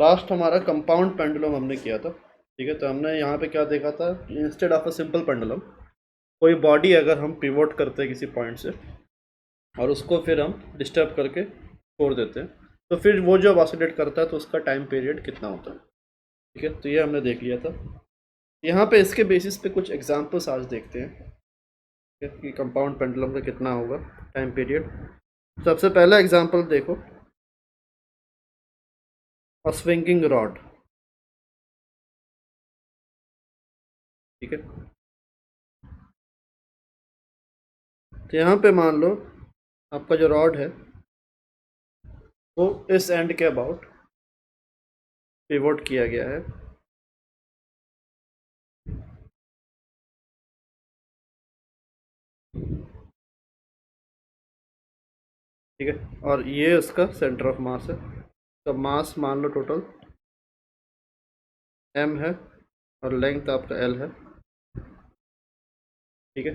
Last हमारा compound pendulum हमने किया था, ठीक है। तो हमने यहाँ पे क्या देखा था, instead of a simple pendulum कोई बॉडी अगर हम पिवोट करते हैं किसी पॉइंट से और उसको फिर हम डिस्टर्ब करके छोड़ देते हैं, तो फिर वो जो ऑसिलेट करता है तो उसका टाइम पीरियड कितना होता है, ठीक है। तो ये हमने देख लिया था। यहाँ पे इसके बेसिस पे कुछ एग्जांपल्स आज देखते हैं कि कंपाउंड पेंडुलम का कितना होगा टाइम पीरियड। सबसे पहला एग्जांपल देखो, अ स्विंगिंग रॉड, ठीक है। तो यहाँ पे मान लो आपका जो रॉड है वो इस एंड के अबाउट पिवोट किया गया है, ठीक है। और ये उसका सेंटर ऑफ मास है। तो मास मान लो टोटल m है और लेंथ आपका l है, ठीक है।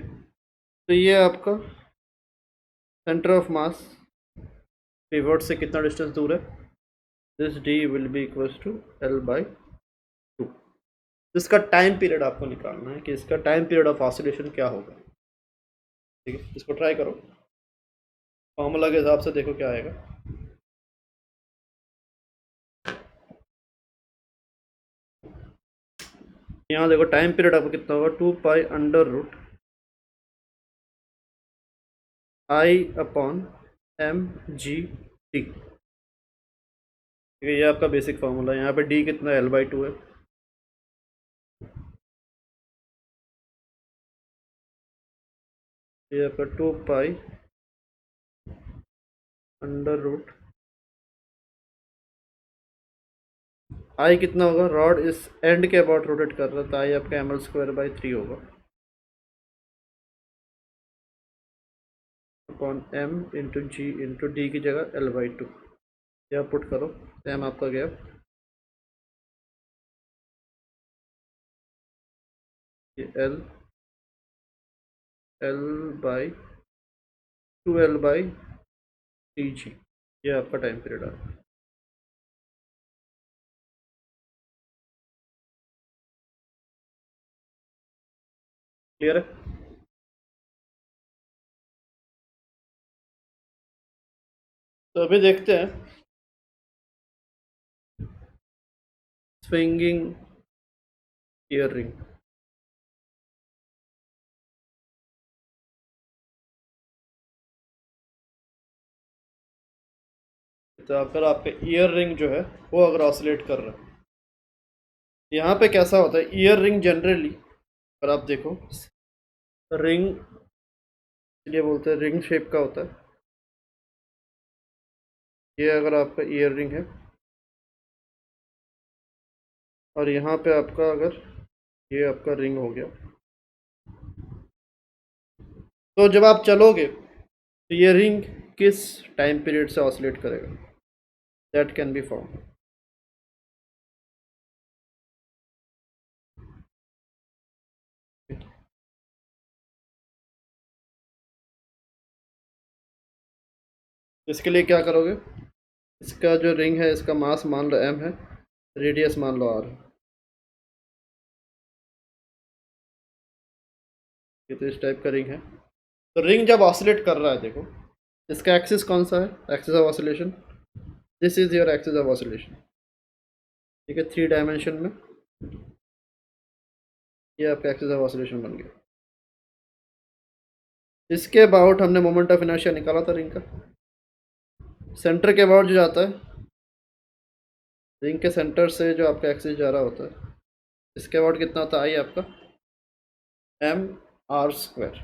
तो ये आपका सेंटर ऑफ मास पिवोट से कितना डिस्टेंस दूर है, this d will be equals to l/2। इसका टाइम पीरियड आपको निकालना है कि इसका टाइम पीरियड ऑफ ऑसिलेशन क्या होगा, ठीक है। इसको ट्राई करो, फॉर्मूला के हिसाब से देखो क्या आएगा। यहाँ देखो टाइम पीरियड आपको कितना होगा, 2π√I/mg/t, ठीक है। ये आपका बेसिक फार्मूला है। यहाँ पे d कितना l/2 है, ये आपका 2π√, आई कितना होगा, रॉड इस एंड के अबाउट रोटेट कर रहा था, आई आपका ml²/3 होगा upon m into G into D की जगह l/2। यह पुट करो, m आपका गया ये l/2l/3g, ये आपका टाइम पीरियड है। क्लियर है। तो अभी देखते हैं स्विंगिंग ईयर रिंग। तो अगर आपका ईयर रिंग जो है वो अगर ऑसिलेट कर रहा है, यहाँ पे कैसा होता है, ईयर रिंग जनरली अगर आप देखो रिंग, इसलिए बोलते हैं रिंग शेप का होता है। ये अगर आपका ईयर रिंग है और यहाँ पे आपका अगर ये आपका रिंग हो गया, तो जब आप चलोगे तो ये रिंग किस टाइम पीरियड से ऑसिलेट करेगा, दैट कैन बी फाउंड। इसके लिए क्या करोगे, इसका जो रिंग है इसका मास मान लो m है, रेडियस मान लो r है, ये तो इस टाइप का रिंग है। तो रिंग जब ऑसिलेट कर रहा है, देखो इसका एक्सिस कौन सा है, axis of oscillation, this is your axis of oscillation, ठीक है। 3 डायमेंशन में ये आपका एक्सिस ऑफ ऑसिलेशन बन गया। इसके अबाउट हमने मोमेंट ऑफ इनर्शिया निकाला था रिंग का, सेंटर के अबाउट जो जाता है, रिंग के सेंटर से जो आपका एक्सिस जा रहा होता है, इसके अबाउट कितना होता है, आई आपका mr²,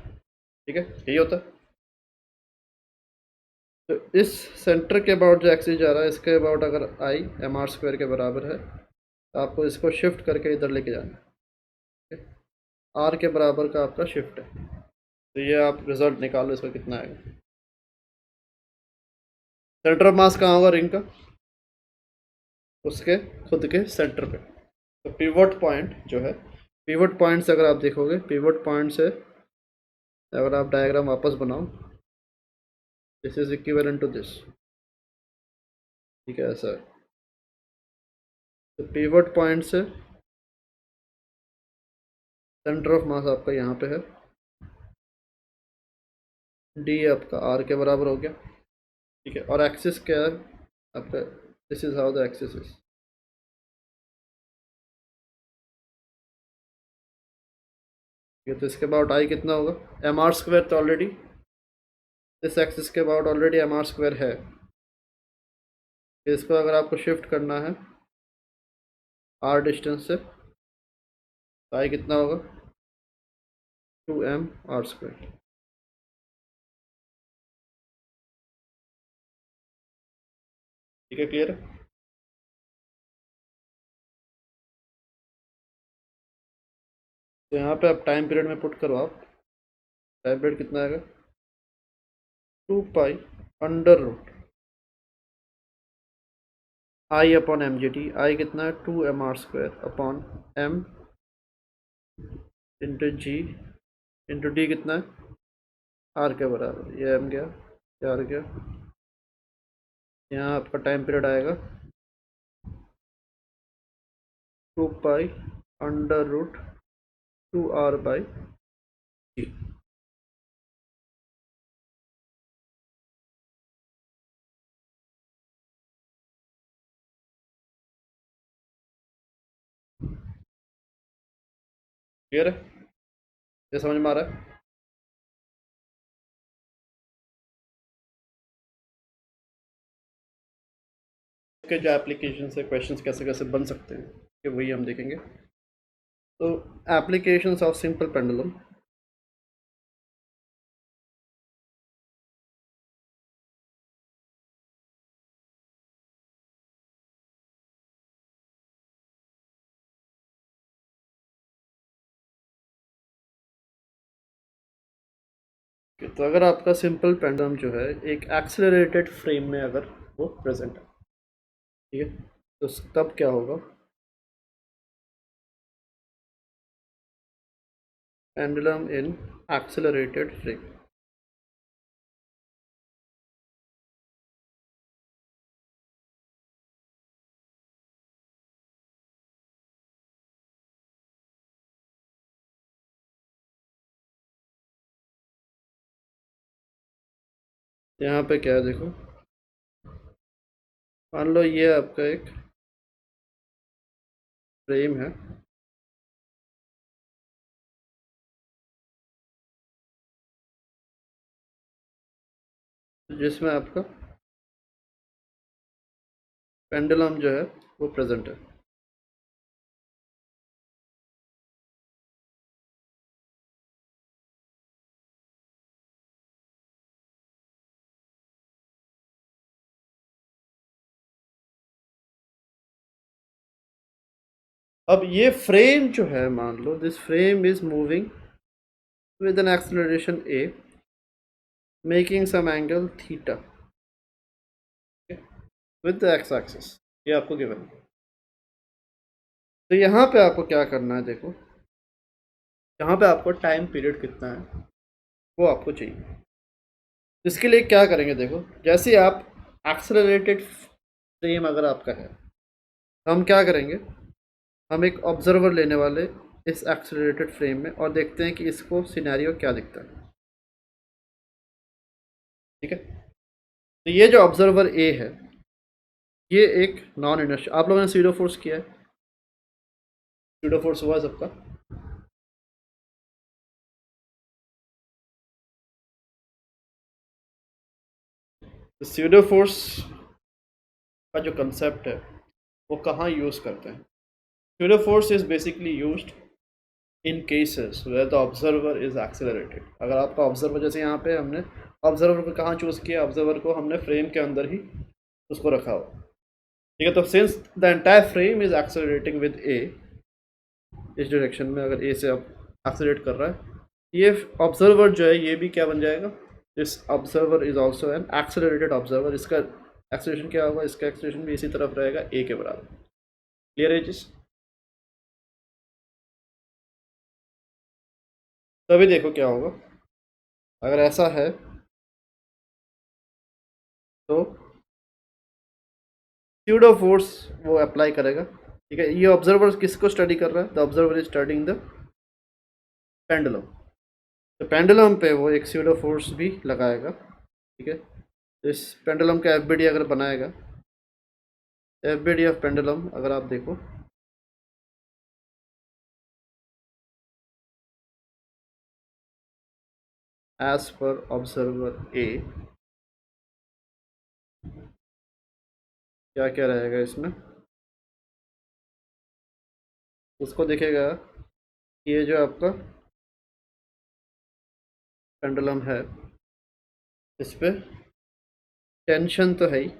ठीक है, यही होता है। तो इस सेंटर के अबाउट जो एक्सिस जा रहा है, इसके अबाउट अगर आई mr² के बराबर है, तो आपको इसको शिफ्ट करके इधर लेके जाना है, ठीक है। r के बराबर का आपका शिफ्ट है। तो ये आप रिजल्ट निकालो, इसका कितना आएगा। सेंटर ऑफ मास कहाँ होगा रिंग का, उसके खुद के सेंटर पे। तो पिवट पॉइंट जो है, पिवट पॉइंट से अगर आप देखोगे, पिवट पॉइंट से अगर आप डायग्राम वापस बनाओ, this is equivalent to this, ठीक है, ऐसा है। तो पिवट पॉइंट से सेंटर ऑफ मास आपका यहाँ पे है, डी आपका आर के बराबर हो गया, ठीक है। और एक्सिस क्या है आपका, this is how the axis is, ठीक है। तो इसके अबाउट आई कितना होगा, एम आर स्क्वायर, तो ऑलरेडी इस एक्सिस के about already M R square है। इसको अगर आपको शिफ्ट करना है आर डिस्टेंस से, तो आई कितना होगा, 2m r²। ठीक है, क्लियर है। तो यहाँ पे आप टाइम पीरियड में पुट करो, आप टाइम पीरियड कितना आएगा, 2 pi under root I upon M G T. I कितना है, 2m r² upon m into G into D कितना है, आर के बराबर, ये m गया, ये आर गया। यहाँ आपका टाइम पीरियड आएगा 2 pi under root 2r/g। Clear है, ये समझ में आ रहा है। के जो एप्लीकेशन से क्वेश्चंस कैसे कैसे बन सकते हैं, कि वही हम देखेंगे। तो एप्लीकेशंस ऑफ सिंपल पेंडुलम, तो अगर आपका सिंपल पेंडुलम जो है एक एक्सेलरेटेड फ्रेम में अगर वो प्रेजेंट है, ठीक है, तो तब क्या होगा, पेंडुलम इन एक्सेलरेटेड फ्रेम। यहाँ पे क्या है देखो, मान लो ये आपका एक फ्रेम है, जिसमें आपका पेंडुलम जो है वो प्रेजेंट है। अब ये फ्रेम जो है, मान लो this frame is moving with an acceleration a making some angle theta with the X axis, ये आपको गिवन है। तो यहाँ पे आपको क्या करना है, देखो यहाँ पे आपको टाइम पीरियड कितना है वो आपको चाहिए। इसके लिए क्या करेंगे, देखो जैसे आप एक्सेलरेटेड फ्रेम अगर आपका है, तो हम क्या करेंगे, हम एक ऑब्जर्वर लेने वाले इस एक्सेलरेटेड फ्रेम में, और देखते हैं कि इसको सिनेरियो क्या दिखता है, ठीक है। तो ये जो ऑब्जर्वर ए है, ये एक नॉन इनर्शियल, आप लोगों ने सीडो फोर्स किया है, सीडो फोर्स हुआ है सबका, तो सीडो फोर्स का जो कंसेप्ट है वो कहाँ यूज़ करते हैं। Pseudo force is basically used in cases where the observer is accelerated. अगर आपका ऑब्जर्वर, जैसे यहाँ पे हमने ऑब्जर्वर को कहाँ चूज़ किया, ऑब्जर्वर को हमने फ्रेम के अंदर ही उसको रखा हो, ठीक है। तो since the entire frame is accelerating with A, इस डायरेक्शन में अगर ए से अब एक्सेलरेट कर रहा है, ये ऑब्जर्वर जो है ये भी क्या बन जाएगा, this observer is also an accelerated observer. इसका एक्सेलरेशन क्या होगा, इसका एक्सेलरेशन भी इसी तरफ रहेगा, ए के बराबर। क्लियर है चीज। तभी देखो क्या होगा, अगर ऐसा है तो स्यूडो फोर्स वो अप्लाई करेगा, ठीक है, ये ऑब्जर्वर किसको स्टडी कर रहा है? The observer is studying the pendulum. तो पेंडुलम पे वो एक स्यूडो फोर्स भी लगाएगा। ठीक है, तो इस पेंडुलम का एफ अगर बनाएगा, एफ ऑफ पेंडुलम अगर आप देखो, एज पर ऑब्जर्वर ए क्या क्या रहेगा इसमें, उसको देखेगा कि ये जो आपका पेंडुलम है इस पे टेंशन तो है ही,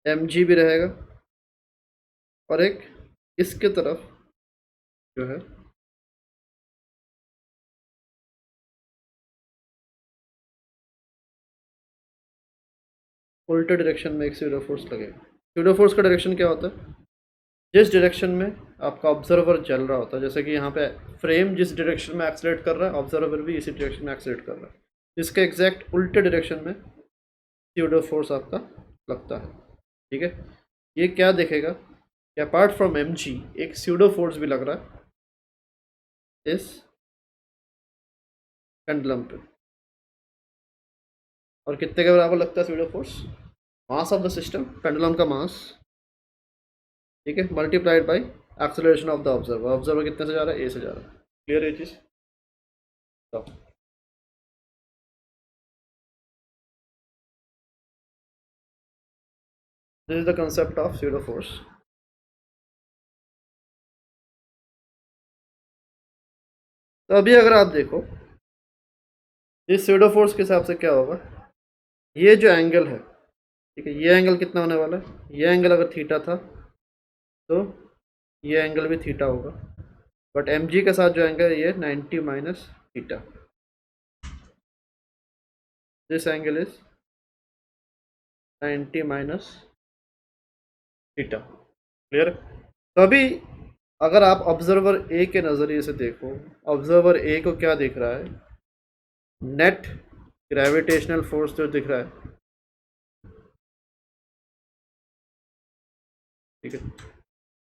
एम भी रहेगा, और एक इसके तरफ जो है उल्टे डायरेक्शन में एक स्यूडो फोर्स लगेगा। स्यूडो फोर्स का डायरेक्शन क्या होता है? जिस डायरेक्शन में आपका ऑब्जर्वर चल रहा होता है, जैसे कि यहाँ पे फ्रेम जिस डायरेक्शन में एक्सलेट कर रहा है, ऑब्जर्वर भी इसी डायरेक्शन में एक्सलेट कर रहा है, इसके एग्जैक्ट उल्टे डायरेक्शन में स्यूडो फोर्स आपका लगता है। ठीक है, ये क्या देखेगा कि अपार्ट फ्रॉम एम एक स्यूडो फोर्स भी लग रहा है इस पेंडुलम पे, और कितने के बराबर लगता है pseudo force? Mass of the system, pendulum का मास, ठीक है, multiplied by acceleration of the observer. Observer कितने से जा रहा है? ए से जा रहा है। क्लियर है चीज? तो this is the concept of pseudo force. तो अभी अगर आप देखो इस स्यूडो फोर्स के हिसाब से क्या होगा, ये जो एंगल है, ठीक है, ये एंगल कितना होने वाला है? ये एंगल अगर थीटा था तो ये एंगल भी थीटा होगा, बट एम के साथ जो एंगल है ये 90 minus theta, this angle is 90 minus theta. Clear? तो अभी अगर आप ऑब्जर्वर ए के नज़रिए से देखो, ऑब्जर्वर ए को क्या दिख रहा है? नेट ग्रेविटेशनल फोर्स जो दिख रहा है, ठीक है,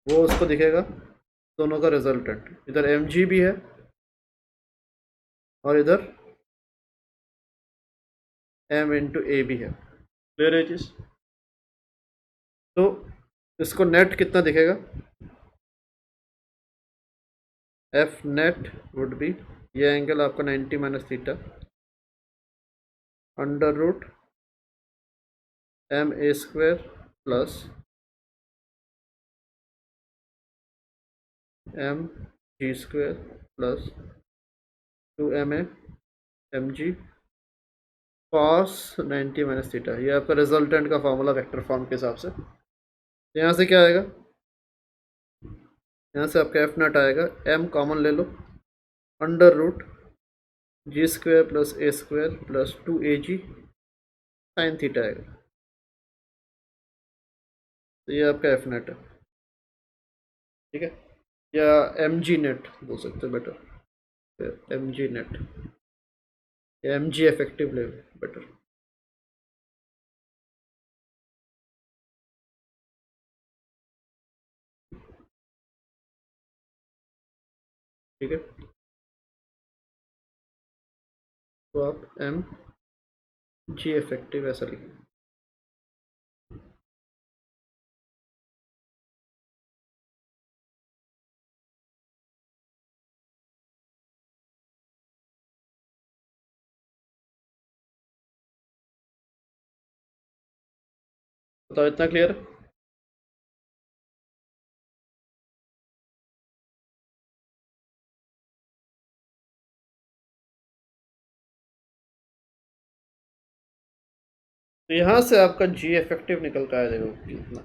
वो उसको दिखेगा दोनों का रिजल्टेंट, इधर एम भी है और इधर एम इंटू ए भी है। क्लियर है चीज? तो इसको नेट कितना दिखेगा? एफ नेट वुड बी, ये एंगल आपका 90 minus theta under root M A square plus M G square plus 2 M G cos 90 minus theta. ये आपका रिजल्टेंट का फॉर्मूला वेक्टर फॉर्म के हिसाब से। तो यहाँ से क्या आएगा? यहाँ से आपका एफ नट आएगा, एम कॉमन ले लो, under root G square plus A square plus 2 AG sine theta आएगा। तो ये आपका एफ नेट है। ठीक है, या एम जी नेट बोल सकते हो बेटर, एम जी नेट या एम जी इफेक्टिव ले बेटर। ठीक है, तो आप एम जी इफेक्टिव ऐसा लिखें। बताओ, इतना क्लियर है? तो यहाँ से आपका जी इफेक्टिव निकल कर आ जाएगा कितना?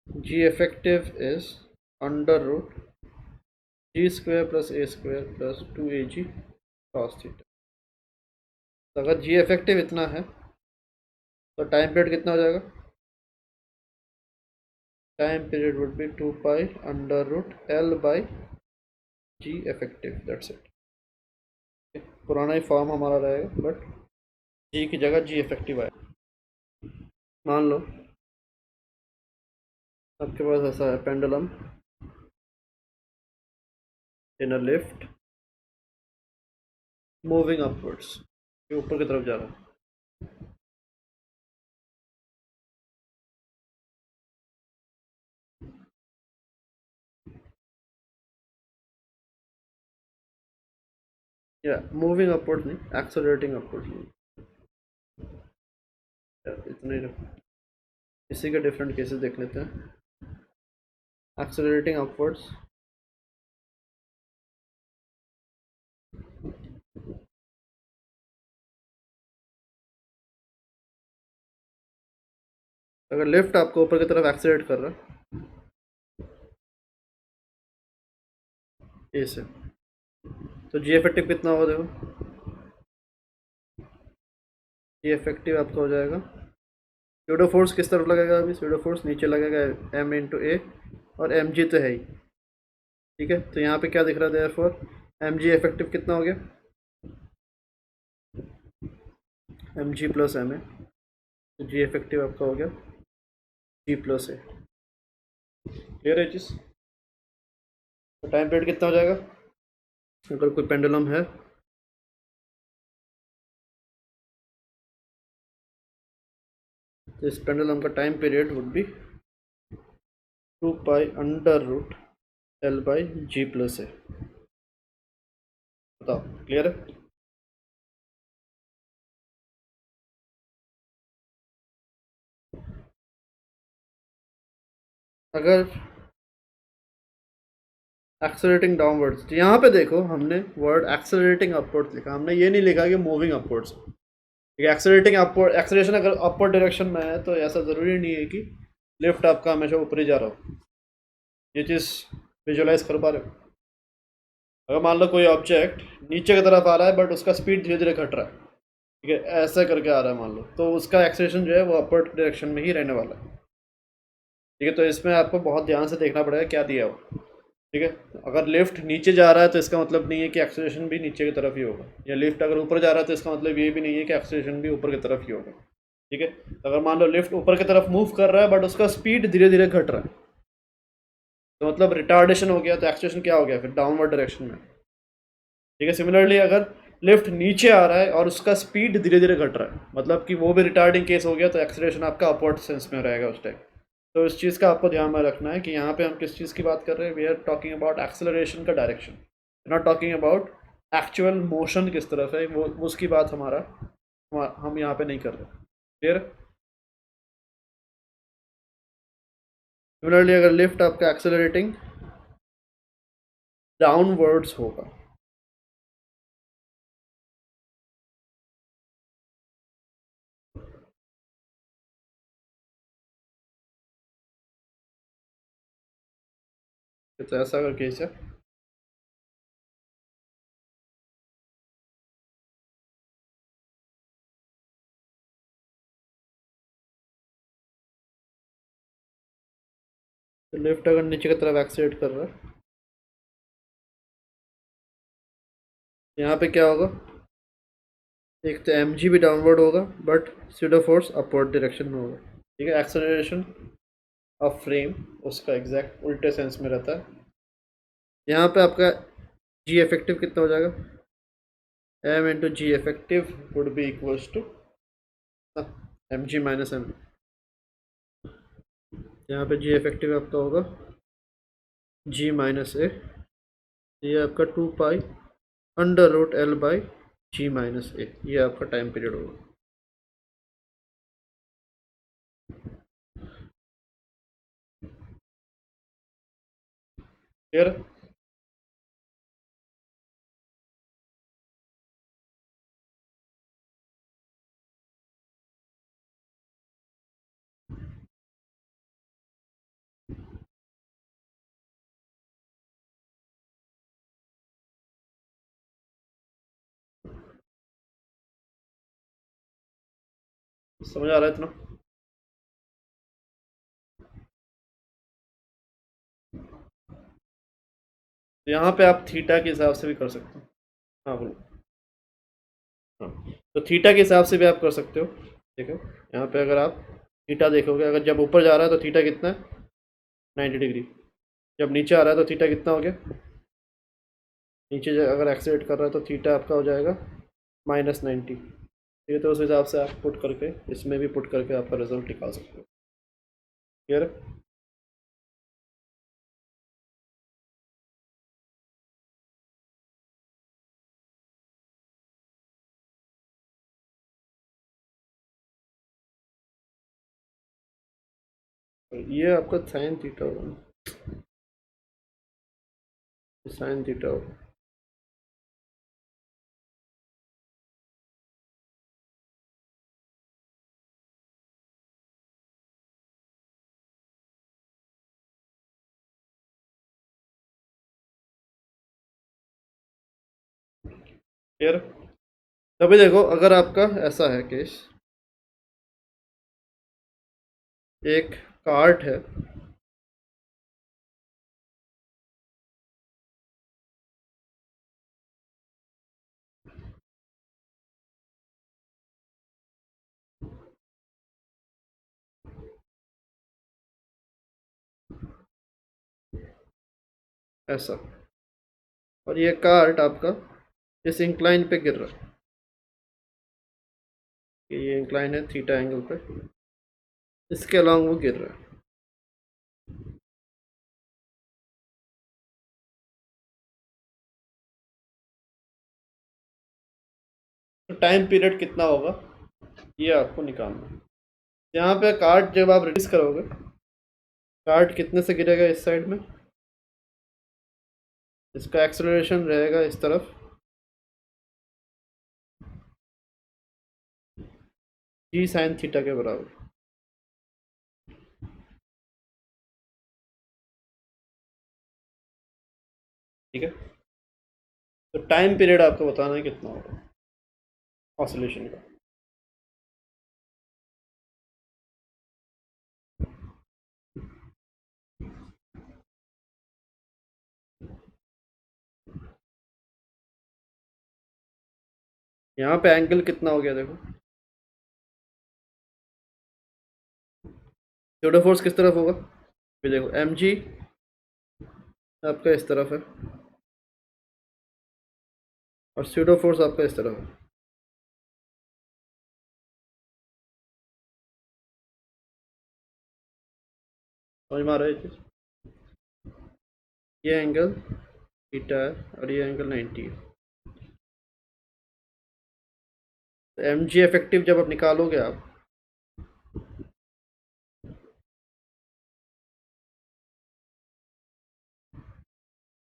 G effective is under root G square plus A square plus 2 AG cos theta. तो अगर जी इफेक्टिव इतना है तो टाइम पीरियड कितना हो जाएगा? Time period would be 2 pi under root L by G effective, that's it. पुराना ही फॉर्म हमारा रहेगा, बट जी की जगह जी इफेक्टिव आएगा। मान लो आपके पास ऐसा है pendulum in a lift moving upwards, ये ऊपर की तरफ जा रहा है। या मूविंग अपवर्ड्स नहीं, एक्सेलरेटिंग अपवर्ड्स नहीं, इतना ही रखो। इसी के डिफरेंट केसेस देख लेते हैं। एक्सेलरेटिंग अपवर्ड्स, अगर लिफ्ट आपको ऊपर की तरफ एक्सेलरेट कर रहा है ए से, तो जी इफेक्टिव कितना होगा देखो। जी इफेक्टिव आपका हो जाएगा, स्यूडो फोर्स किस तरफ लगेगा, अभी स्यूडो फोर्स नीचे लगेगा एम इंटू ए, और एम जी तो है ही, ठीक है। तो यहाँ पे क्या दिख रहा है देयरफॉर, एम जी इफेक्टिव कितना हो गया, M G plus M A, तो जी इफेक्टिव आपका हो गया जी प्लस ए। क्लियर है चीज़। तो टाइम पीरियड कितना हो जाएगा, अगर कोई पेंडुलम है तो इस पेंडुलम का time period would be 2 pi under root L by G plus A. बताओ क्लियर है। अगर एक्सेलरेटिंग डाउनवर्ड्स, तो यहाँ पे देखो हमने वर्ड एक्सेलरेटिंग अपवर्ड्स लिखा, हमने ये नहीं लिखा कि मूविंग अपवर्ड्स। ठीक है, एक्सेलरेटिंग अपवर्ड, एक्सेलरेशन अगर अपवर्ड डायरेक्शन में है तो ऐसा ज़रूरी नहीं है कि लिफ्ट आपका हमेशा ऊपर ही जा रहा हो। ये चीज़ विजुलाइज कर पा रहे हो। अगर मान लो कोई ऑब्जेक्ट नीचे की तरफ आ रहा है बट उसका स्पीड धीरे धीरे घट रहा है, ठीक है, ऐसा करके आ रहा है मान लो, तो उसका एक्सेलरेशन जो है वो अपवर्ड डायरेक्शन में ही रहने वाला है। ठीक है, तो इसमें आपको बहुत ध्यान से देखना पड़ेगा क्या दिया हो। ठीक है, अगर लिफ्ट नीचे जा रहा है तो इसका मतलब नहीं है कि एक्सेलरेशन भी नीचे की तरफ ही होगा, या लिफ्ट अगर ऊपर जा रहा है तो इसका मतलब ये भी नहीं है कि एक्सेलरेशन भी ऊपर की तरफ ही होगा। ठीक है, तो अगर मान लो लिफ्ट ऊपर की तरफ मूव कर रहा है बट उसका स्पीड धीरे धीरे घट रहा है, तो मतलब रिटार्डेशन हो गया, तो एक्सेलरेशन क्या हो गया फिर, डाउनवर्ड डायरेक्शन में। ठीक है, सिमिलरली अगर लिफ्ट नीचे आ रहा है और उसका स्पीड धीरे धीरे घट रहा है, मतलब कि वो भी रिटार्डिंग केस हो गया, तो एक्सेलरेशन आपका अपवर्ड सेंस में रहेगा उस टाइम। तो इस चीज़ का आपको ध्यान में रखना है कि यहाँ पे हम किस चीज़ की बात कर रहे हैं, we are talking about acceleration का direction, not talking about actual motion किस तरफ है, वो उसकी बात हम यहाँ पे नहीं कर रहे। क्लियर। सिमिलरली अगर लिफ्ट आपका एक्सेलरेटिंग डाउनवर्ड्स होगा, तो ऐसा अगर केस है, तो लिफ्ट अगर नीचे की तरफ एक्सेलरेट कर रहा है, यहाँ पे क्या होगा, एक तो एम जी भी डाउनवर्ड होगा but pseudo force upward direction में होगा। ठीक है, एक्सेलरेशन ऑफ फ्रेम उसका एग्जैक्ट उल्टे सेंस में रहता है। यहाँ पे आपका जी इफेक्टिव कितना हो जाएगा, M into G effective would be equals to M G minus M. यहाँ पे जी इफेक्टिव आपका होगा जी माइनस ए, ये आपका 2 pi under root L by G minus A, ये आपका टाइम पीरियड होगा। क्लियर। समझ आ रहा है इतना। तो यहाँ पे आप थीटा के हिसाब से भी कर सकते हो। हाँ बोलो। हाँ, तो थीटा के हिसाब से भी आप कर सकते हो। देखो यहाँ पे अगर आप थीटा देखोगे, अगर जब ऊपर जा रहा है तो थीटा कितना है, 90 डिग्री। जब नीचे आ रहा है तो थीटा कितना हो गया, नीचे अगर एक्सेलेरेट कर रहा है तो थीटा आपका हो जाएगा -90। ठीक है, तो उस हिसाब से आप पुट करके इसमें भी पुट करके आपका रिजल्ट निकाल सकते हो। क्लियर है? तो ये आपका साइन थीटा होगा, साइन थीटा होगा। क्लियर? तभी देखो, अगर आपका ऐसा है केस, एक कार्ट है, ऐसा, और ये कार्ट आपका इस इंक्लाइन पे गिर रहा है, कि ये इंक्लाइन है थीटा एंगल पे, इसके अलॉन्ग वो गिर रहा है। तो टाइम पीरियड कितना होगा ये आपको निकालना है। यहाँ पे कार्ट जब आप रिलीज करोगे, कार्ट कितने से गिरेगा इस साइड में, इसका एक्सेलरेशन रहेगा इस तरफ जी साइन थीटा के बराबर। ठीक है, तो टाइम पीरियड आपको बताना है कितना होगा ऑसिलेशन का। यहाँ पे एंगल कितना हो गया देखो, स्यूडो फोर्स किस तरफ होगा, फिर देखो एम जी आपका इस तरफ है और स्यूडो फोर्स आपका इस तरफ है। समझ में आ रहा है ये चीज़? ये एंगल थीटा है और ये एंगल 90 है। तो एम जी इफेक्टिव जब आप निकालोगे, आप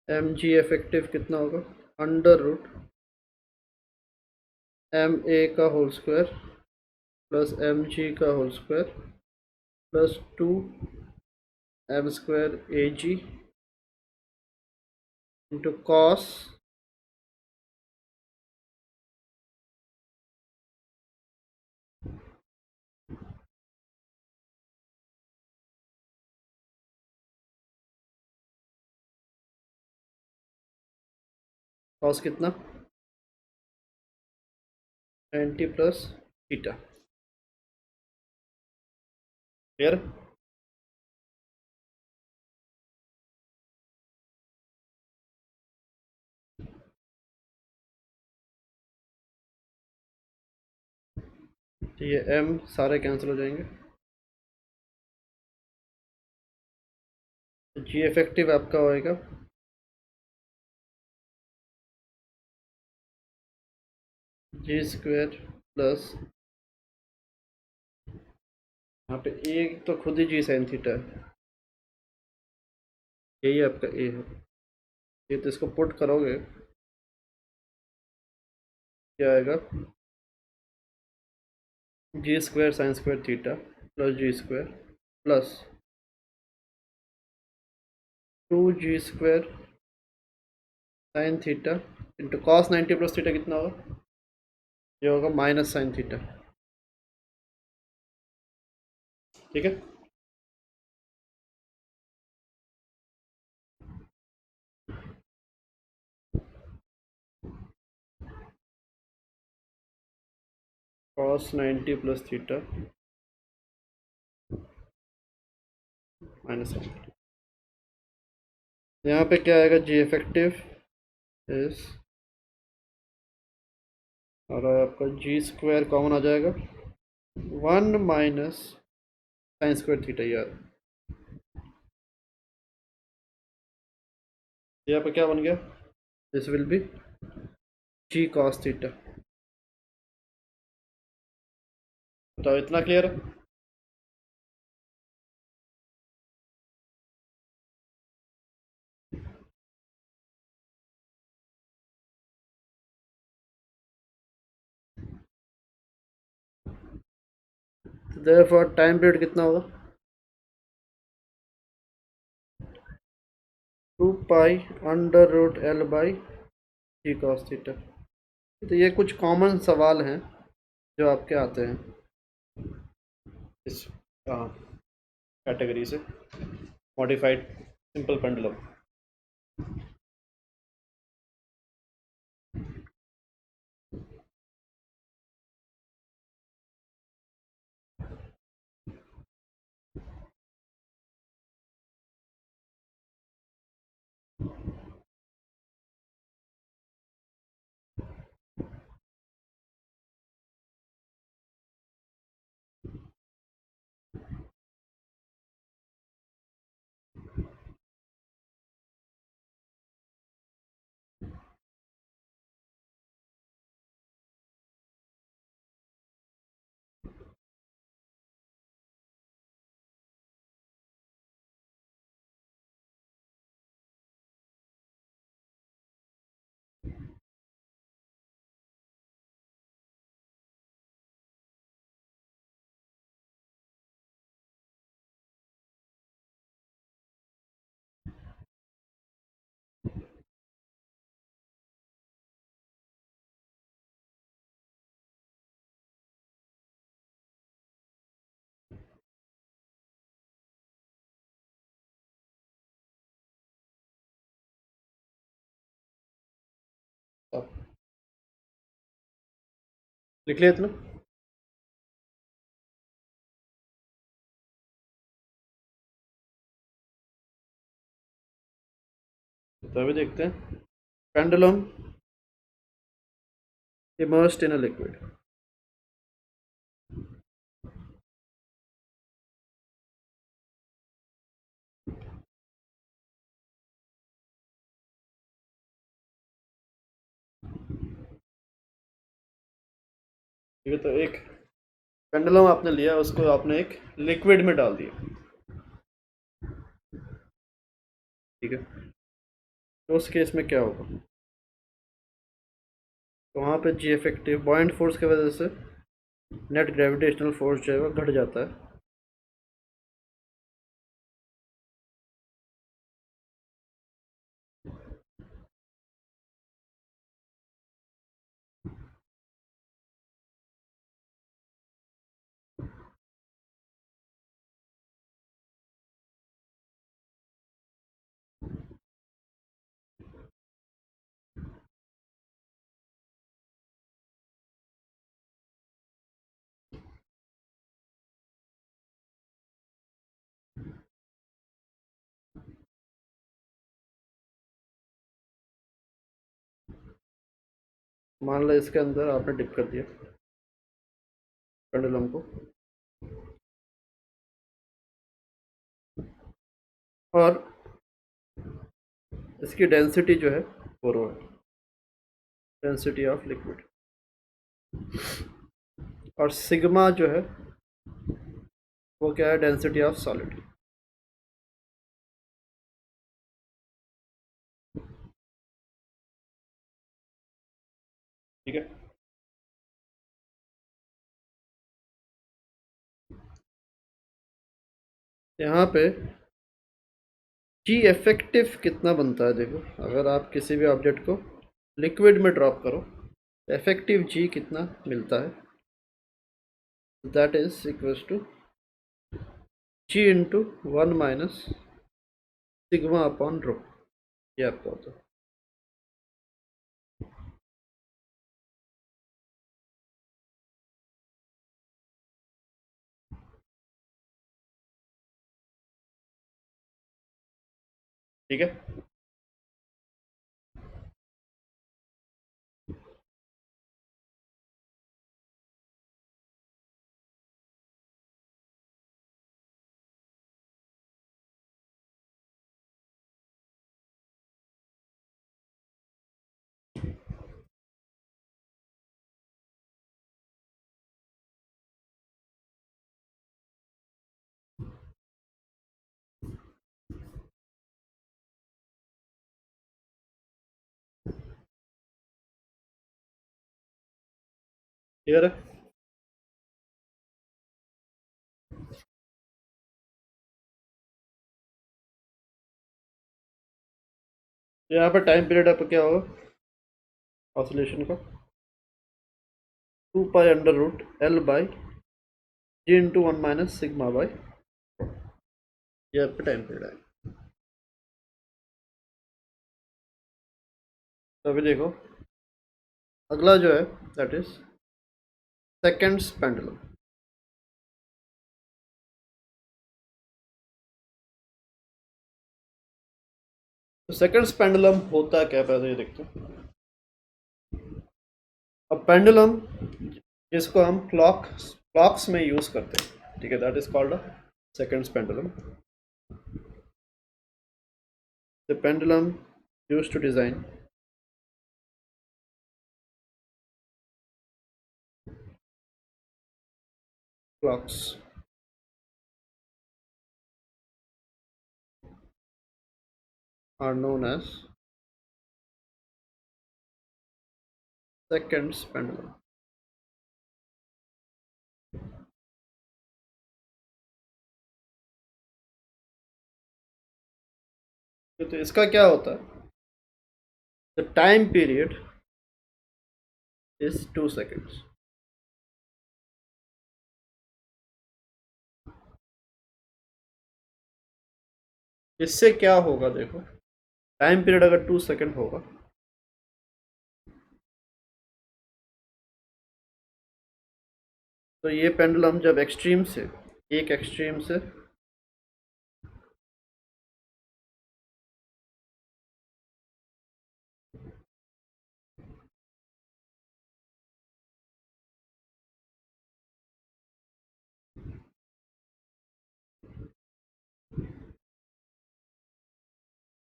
एम जी इफेक्टिव कितना होगा, अंडर रूट एम ए का whole square plus M G का whole square plus 2 m² A G into cos cos कितना 90 प्लस थीटा। क्लियर? तो ये m सारे कैंसिल हो जाएंगे, तो जी इफेक्टिव आपका होएगा g² प्लस, यहाँ पे एक तो खुद ही जी साइन थीटा है, यही आपका ए है। ये तो इसको पुट करोगे क्या आएगा, g² sine square theta plus g² plus 2g² sine theta into cos 90 plus theta कितना होगा, ये होगा माइनस साइन थीटा। ठीक है, cos 90 plus theta minus sine. यहाँ पे क्या आएगा, जी इफेक्टिव इस, और आपका जी स्क्वायर कॉमन आ जाएगा, 1 - sin² थीटा यार। यहाँ पे क्या बन गया, this will be G cos theta. बताओ इतना क्लियर है? देयरफॉर टाइम पीरियड कितना होगा, 2 पाई √L जी कॉस थीटा। तो ये कुछ कॉमन सवाल हैं जो आपके आते हैं इस कैटेगरी से, मॉडिफाइड सिंपल पेंडुलम। अब लिख लिया इतना? तो अभी देखते हैं, pendulum immersed in a liquid। ठीक है, तो एक पेंडुलम आपने लिया, उसको आपने एक लिक्विड में डाल दिया, ठीक है। तो उस केस में क्या होगा, तो वहाँ पे जी इफेक्टिव बॉइंट फोर्स की वजह से नेट ग्रेविटेशनल फोर्स जो है वो घट जाता है। मान लो इसके अंदर आपने डिप कर दिया पेंडुलम को, और इसकी डेंसिटी जो है वो रो है, डेंसिटी ऑफ लिक्विड, और सिग्मा जो है वो क्या है, डेंसिटी ऑफ सॉलिड। ठीक है, यहाँ पे जी इफेक्टिव कितना बनता है, देखो अगर आप किसी भी ऑब्जेक्ट को लिक्विड में ड्रॉप करो, इफेक्टिव जी कितना मिलता है, that is equals to G into 1 - sigma upon rho. ये आपको होता है। ठीक है। क्लियर है? यहाँ पर टाइम पीरियड आपका क्या होगा ऑसिलेशन का? 2 pi under root L/G × 1 - sigma by, ये आपका टाइम पीरियड है। तो अभी देखो अगला जो है दैट इज सेकेंड्स पेंडुलम। तो सेकेंड्स पेंडुलम होता क्या, पहले ये देखते हैं। अब पेंडुलम जिसको हम क्लॉक्स में यूज करते हैं, ठीक है, that is called a seconds pendulum. The pendulum used to design clocks are known as seconds pendulum। तो इसका क्या होता है, the time period is 2 seconds. इससे क्या होगा देखो, टाइम पीरियड अगर 2 सेकेंड होगा तो ये पेंडुलम जब एक्सट्रीम से, एक एक्सट्रीम से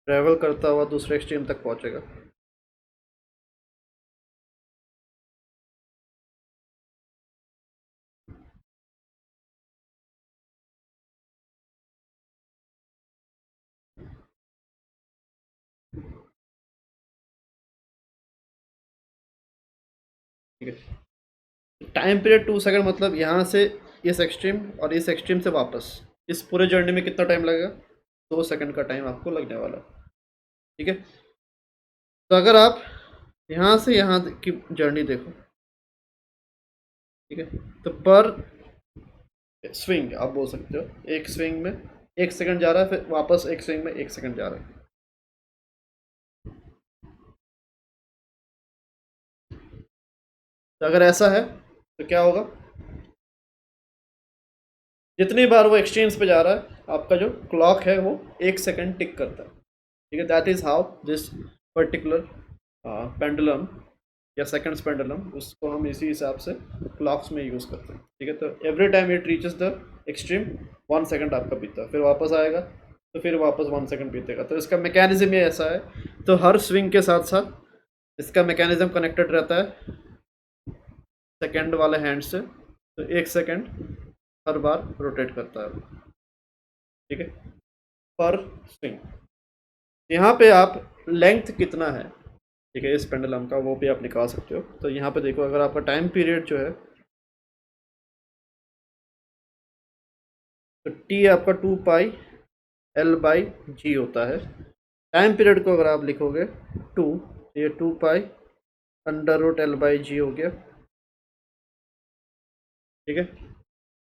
ट्रेवल करता हुआ दूसरे एक्सट्रीम तक पहुंचेगा, ठीक है। टाइम पीरियड 2 सेकेंड मतलब यहाँ से इस एक्सट्रीम और इस एक्सट्रीम से वापस, इस पूरे जर्नी में कितना टाइम लगेगा, 2 सेकेंड का टाइम आपको लगने वाला है, ठीक है। तो अगर आप यहाँ से यहाँ की जर्नी देखो, ठीक है, तो पर स्विंग आप बोल सकते हो, एक स्विंग में 1 सेकेंड जा रहा है, फिर वापस एक स्विंग में 1 सेकेंड जा रहा है। तो अगर ऐसा है तो क्या होगा, जितनी बार वो एक्सट्रीम्स पे जा रहा है आपका जो क्लॉक है वो 1 सेकेंड टिक करता है, ठीक है। That is how this particular pendulum या सेकंड्स पेंडुलम, उसको हम इसी हिसाब से क्लॉक्स में यूज़ करते हैं, ठीक है। तो every time it reaches the extreme 1 second आपका बीता, फिर वापस आएगा तो फिर वापस 1 सेकेंड बीतेगा। तो इसका मैकेनिज्म ये ऐसा है। तो हर स्विंग के साथ साथ इसका मैकेनिज्म कनेक्टेड रहता है सेकेंड वाले हैंड से, तो 1 सेकेंड हर बार रोटेट करता है, ठीक है, पर स्विंग। यहाँ पे आप लेंथ कितना है, ठीक है, इस पेंडुलम का वो भी आप निकाल सकते हो। तो यहाँ पे देखो अगर आपका टाइम पीरियड जो है, तो टी आपका 2 पाई L/G होता है। टाइम पीरियड को अगर आप लिखोगे 2, ये 2 पाई अंडर रूट L/G हो गया, ठीक है।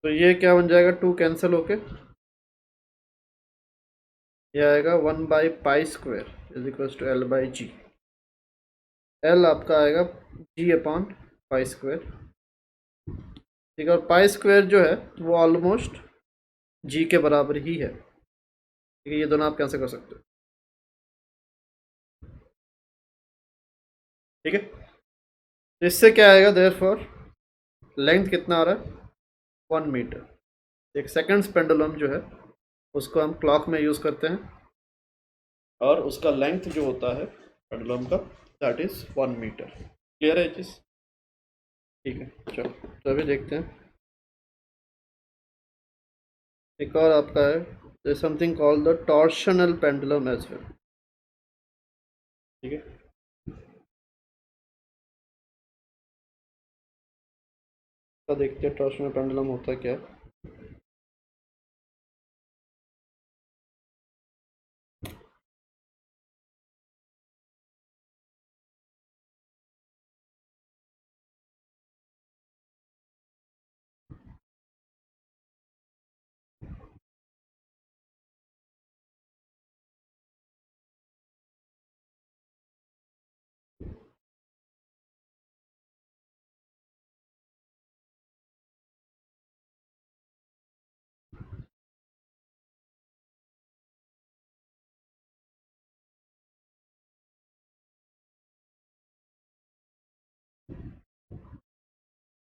तो ये क्या बन जाएगा, 2 कैंसिल होके ये आएगा 1/पाई² is equal to L/G। L आपका आएगा G/पाई², ठीक है। और पाई² जो है वो ऑलमोस्ट G के बराबर ही है, ठीक है। ये दोनों आप कैंसिल कर सकते हो, ठीक है। तो इससे क्या आएगा, देयरफॉर लेंथ कितना आ रहा है, 1 मीटर। एक सेकंड्स पेंडुलम जो है उसको हम क्लॉक में यूज़ करते हैं और उसका लेंथ जो होता है पेंडुलम का दैट इज़ 1 मीटर। क्लियर है चीज़, ठीक है। चलो तो अभी देखते हैं एक और आपका है something called the torsional pendulum as well, ठीक है। तो देखते हैं टॉर्शनल पेंडुलम होता क्या है।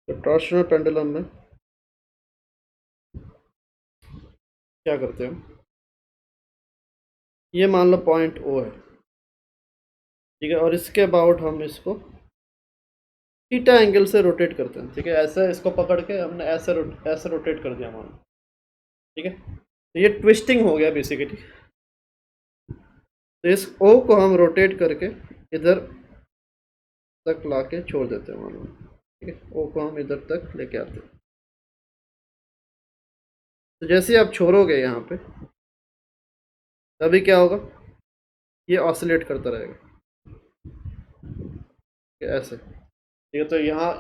तो टॉर्शनल पेंडुलम में क्या करते हैं हम, ये मान लो पॉइंट ओ है, ठीक है, और इसके अबाउट हम इसको थीटा एंगल से रोटेट करते हैं, ठीक है, ऐसे इसको पकड़ के हमने ऐसे रोटेट कर दिया मान लो, ठीक है, तो ये ट्विस्टिंग हो गया बेसिकली। तो इस ओ को हम रोटेट करके इधर तक ला के छोड़ देते हैं मान लो, ठीक है, ओ को हम इधर तक लेके आते हैं। तो जैसे ही आप छोड़ोगे यहाँ पे, तभी क्या होगा, ये ऑसिलेट करता रहेगा, ऐसे, ठीक है, तो यहाँ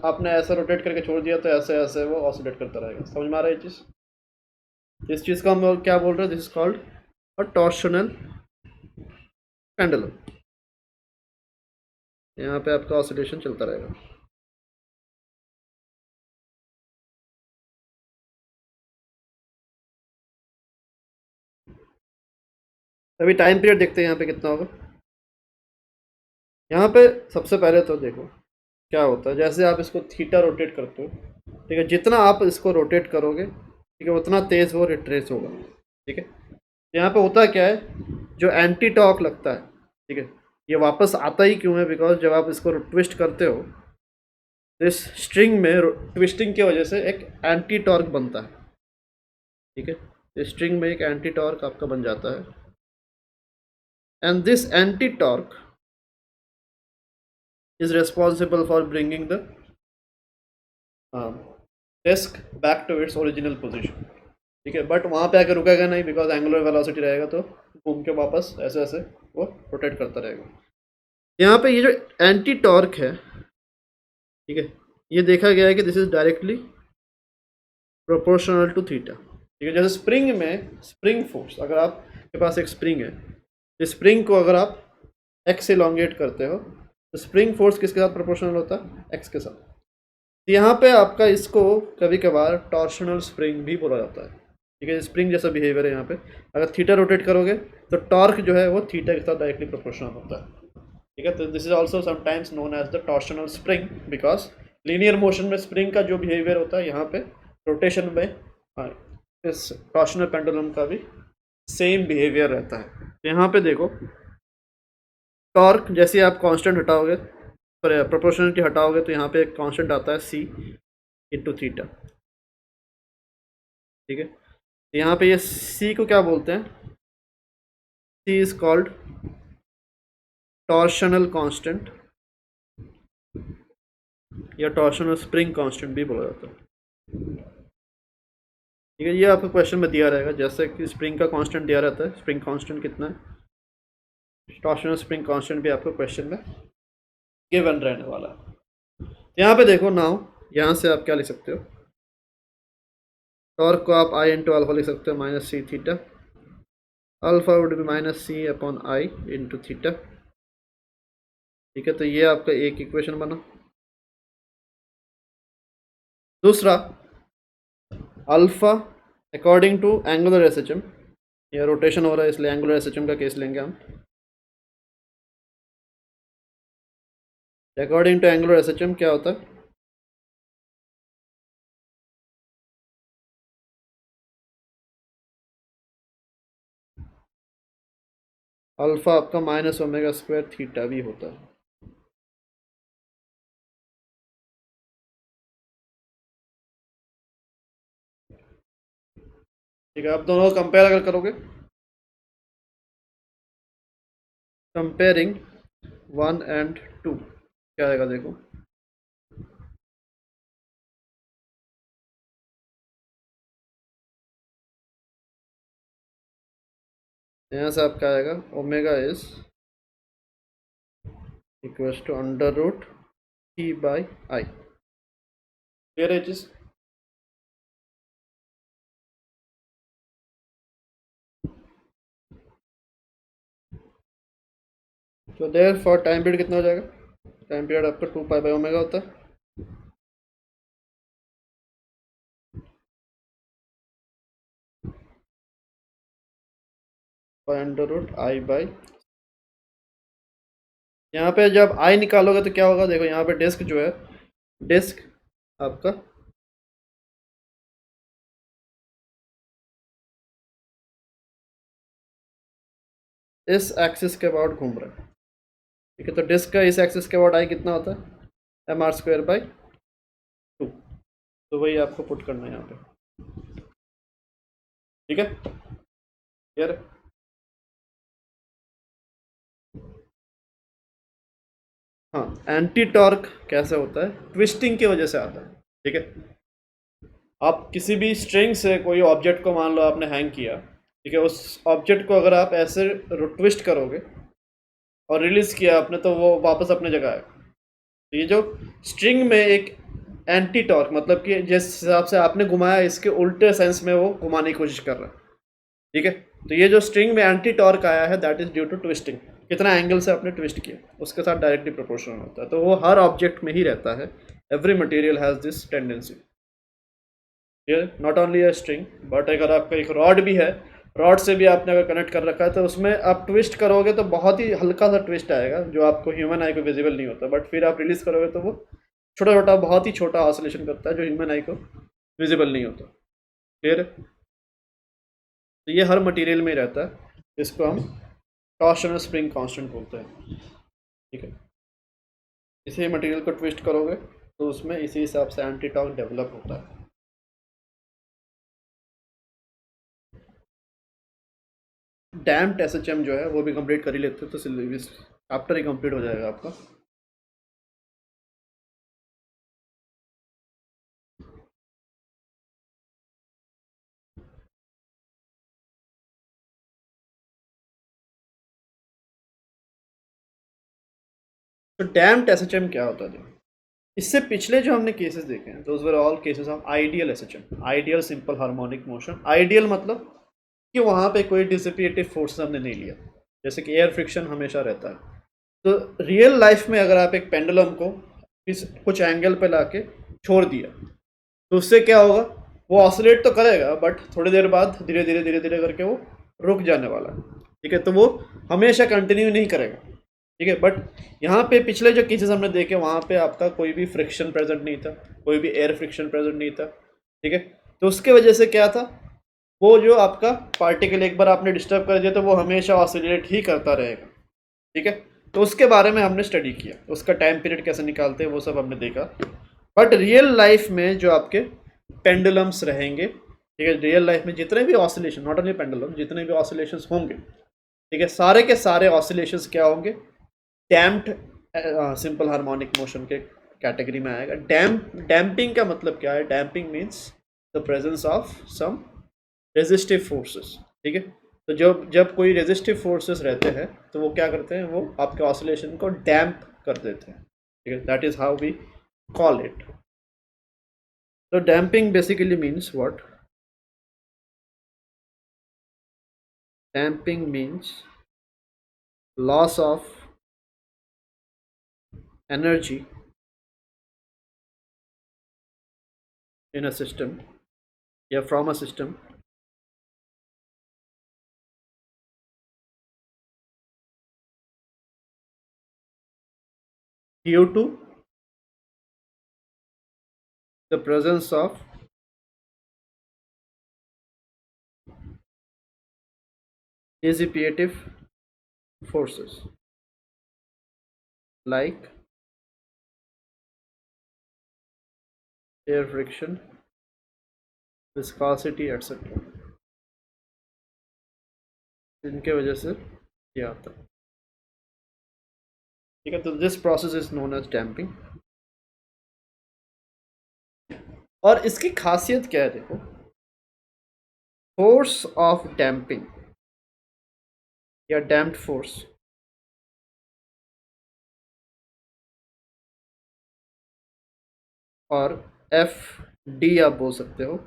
आपने ऐसे रोटेट करके छोड़ दिया तो ऐसे ऐसे वो ऑसिलेट करता रहेगा। समझ में आ रहा है ये चीज़? इस चीज़ को हम क्या बोल रहे हैं, this is called a torsional pendulum. यहाँ पे आपका ऑसिलेशन चलता रहेगा। अभी टाइम पीरियड देखते हैं यहाँ पे कितना होगा। यहाँ पे सबसे पहले तो देखो क्या होता है, जैसे आप इसको थीटा रोटेट करते हो, ठीक है, जितना आप इसको रोटेट करोगे, ठीक है, उतना तेज़ वो रिट्रेस होगा, ठीक है। यहाँ पे होता क्या है, जो एंटी टॉर्क लगता है, ठीक है, ये वापस आता ही क्यों है, बिकॉज जब आप इसको ट्विस्ट करते हो तो इस स्ट्रिंग में ट्विस्टिंग की वजह से एक एंटी टॉर्क बनता है, ठीक है, इस स्ट्रिंग में एक एंटी टॉर्क आपका बन जाता है, and this anti torque is responsible for bringing the disc back to its original position, ठीक है, बट वहाँ पे आकर रुकेगा नहीं, बिकॉज एंगुलर वेलोसिटी रहेगा, तो घूम के वापस ऐसे ऐसे वो रोटेट करता रहेगा। यहाँ पे ये जो एंटी टॉर्क है, ठीक है, ये देखा गया है कि this is directly proportional to theta, ठीक है। जैसे स्प्रिंग में स्प्रिंग फोर्स, अगर आपके पास एक स्प्रिंग है, इस स्प्रिंग को अगर आप एक्स इलोंगेट करते हो तो स्प्रिंग फोर्स किसके साथ प्रोपोर्शनल होता है, एक्स के साथ। तो यहाँ पे आपका इसको कभी कभार टॉर्शनल स्प्रिंग भी बोला जाता है, ठीक है, स्प्रिंग जैसा बिहेवियर है यहाँ पे। अगर थीटा रोटेट करोगे तो टॉर्क जो है वो थीटा के साथ डायरेक्टली प्रोपोर्शनल होता है, ठीक है। तो this is also sometimes known as the torsional spring, because linear motion में स्प्रिंग का जो बिहेवियर होता है, यहाँ पे रोटेशन में, हाँ, इस टॉर्शनल पेंडुलम का भी सेम बिहेवियर रहता है। तो यहाँ पे देखो टॉर्क जैसे आप कांस्टेंट हटाओगे, प्रोपोर्शनलिटी हटाओगे, तो यहाँ पे एक कांस्टेंट आता है सी इंटू थीटा, ठीक है। तो यहाँ पे ये सी को क्या बोलते हैं, सी इज कॉल्ड टॉर्शनल कांस्टेंट या टॉर्शनल स्प्रिंग कांस्टेंट भी बोला जाता है, ठीक है। ये आपको क्वेश्चन में दिया रहेगा, जैसे कि स्प्रिंग का कांस्टेंट दिया रहता है, स्प्रिंग कांस्टेंट कितना है, टॉर्शनल स्प्रिंग कांस्टेंट भी आपको क्वेश्चन में गिवन रहने वाला है। यहाँ पे देखो नाउ, यहाँ से आप क्या लिख सकते हो, टॉर्क को आप आई इंटू अल्फा लिख सकते हो minus C theta, alpha would be minus C upon I into theta, ठीक है। तो ये आपका एक इक्वेशन बना। दूसरा, alpha according to angular SHM, ये रोटेशन हो रहा है इसलिए एंगुलर एसएचएम का केस लेंगे हम। अकॉर्डिंग टू एंगुलर एसएचएम क्या होता है, अल्फा आपका माइनस ओमेगा स्क्वायर थीटा भी होता है, ठीक है। आप दोनों कंपेयर अगर करोगे, कंपेयरिंग 1 and 2 क्या आएगा देखो, यहाँ से आपका आएगा omega is equals to under root T by I. Clear है चीज? तो देयर फॉर टाइम पीरियड कितना हो जाएगा? टाइम पीरियड आपका 2 पाई बाई ओमेगा होता है। By under root I by, यहाँ पे जब आई निकालोगे तो क्या होगा, देखो यहाँ पे डिस्क जो है, डिस्क आपका इस एक्सिस के अबाउट घूम रहा है। ठीक है, तो डिस्क का इस एक्सिस के अबाउट आई कितना होता है? M R square by 2। तो वही आपको पुट करना है यहाँ पे। ठीक है, क्लियर? हाँ, एंटी टॉर्क कैसे होता है? ट्विस्टिंग की वजह से आता है। ठीक है, आप किसी भी स्ट्रिंग से कोई ऑब्जेक्ट को मान लो आपने हैंग किया, ठीक है, उस ऑब्जेक्ट को अगर आप ऐसे ट्विस्ट करोगे और रिलीज किया आपने तो वो वापस अपने जगह आएगा। तो ये जो स्ट्रिंग में एक एंटी टॉर्क, मतलब कि जिस हिसाब से आपने घुमाया इसके उल्टे सेंस में वो घुमाने की कोशिश कर रहा है। ठीक है, तो ये जो स्ट्रिंग में एंटी टॉर्क आया है that is due to twisting. कितना एंगल से आपने ट्विस्ट किया उसके साथ डायरेक्टली प्रोपोर्शनल होता है। तो वो हर ऑब्जेक्ट में ही रहता है। Every material has this tendency. Not only a string but अगर आपका एक रॉड भी है, रॉड से भी आपने अगर कनेक्ट कर रखा है तो उसमें आप ट्विस्ट करोगे तो बहुत ही हल्का सा ट्विस्ट आएगा जो आपको ह्यूमन आई को विजिबल नहीं होता, बट फिर आप रिलीज करोगे तो वो छोटा छोटा बहुत ही छोटा ऑसिलेशन करता है जो ह्यूमन आई को विजिबल नहीं होता। क्लियर है? तो ये हर मटेरियल में ही रहता है। इसको हम टॉर्शनल स्प्रिंग कांस्टेंट बोलते हैं। ठीक है, इसी मटेरियल को ट्विस्ट करोगे तो उसमें इसी हिसाब से एंटी टॉर्क डेवलप होता है। डैम्प्ड एसएचएम जो है वो भी कंप्लीट कर ही लेते हैं तो सिलेबस आफ्टर ही कंप्लीट हो जाएगा आपका। तो डैम्प्ड एसएचएम क्या होता है? देखो, इससे पिछले जो हमने केसेस देखे हैं those were all cases of ideal SHM, ideal simple harmonic motion. Ideal मतलब कि वहाँ पे कोई डिसिपिएटिव फोर्स हमने नहीं लिया, जैसे कि एयर फ्रिक्शन हमेशा रहता है। तो रियल लाइफ में अगर आप एक पेंडुलम को इस कुछ एंगल पे लाके छोड़ दिया तो उससे क्या होगा? वो ऑसिलेट तो करेगा बट थोड़ी देर बाद धीरे धीरे करके वो रुक जाने वाला है। ठीक है, तो वो हमेशा कंटिन्यू नहीं करेगा। ठीक है, बट यहाँ पे पिछले जो केसेस हमने देखे वहाँ पे आपका कोई भी फ्रिक्शन प्रेजेंट नहीं था, कोई भी एयर फ्रिक्शन प्रेजेंट नहीं था। ठीक है, तो उसके वजह से क्या था, वो जो आपका पार्टिकल एक बार आपने डिस्टर्ब कर दिया तो वो हमेशा ऑसिलेट ही करता रहेगा। ठीक है, तो उसके बारे में हमने स्टडी किया, उसका टाइम पीरियड कैसे निकालते हैं वो सब हमने देखा। बट रियल लाइफ में जो आपके पेंडुलम्स रहेंगे, ठीक है, रियल लाइफ में जितने भी ऑसिलेशन, नॉट ओनली पेंडुलम, जितने भी ऑसिलेशंस होंगे, ठीक है, सारे के सारे ऑसिलेशंस क्या होंगे? डैम्प्ड सिंपल हार्मोनिक मोशन के कैटेगरी में आएगा। डैम्पिंग का मतलब क्या है? Damping means the presence of some resistive forces. ठीक है, तो जब जब कोई रेजिस्टिव फोर्सेस रहते हैं तो वो क्या करते हैं? वो आपके ऑसिलेशन को डैम्प कर देते हैं। ठीक है, that is how we call it. So damping basically means what? Damping means loss of energy in a system, yeah, from a system due to the presence of dissipative forces like air friction, viscosity, etc. इनके वजह से ये आता है। ठीक है, तो this process is known as damping. और इसकी खासियत क्या है? देखो, फोर्स ऑफ डैम्पिंग या डैम्प्ड फोर्स, और एफ डी आप बोल सकते हो।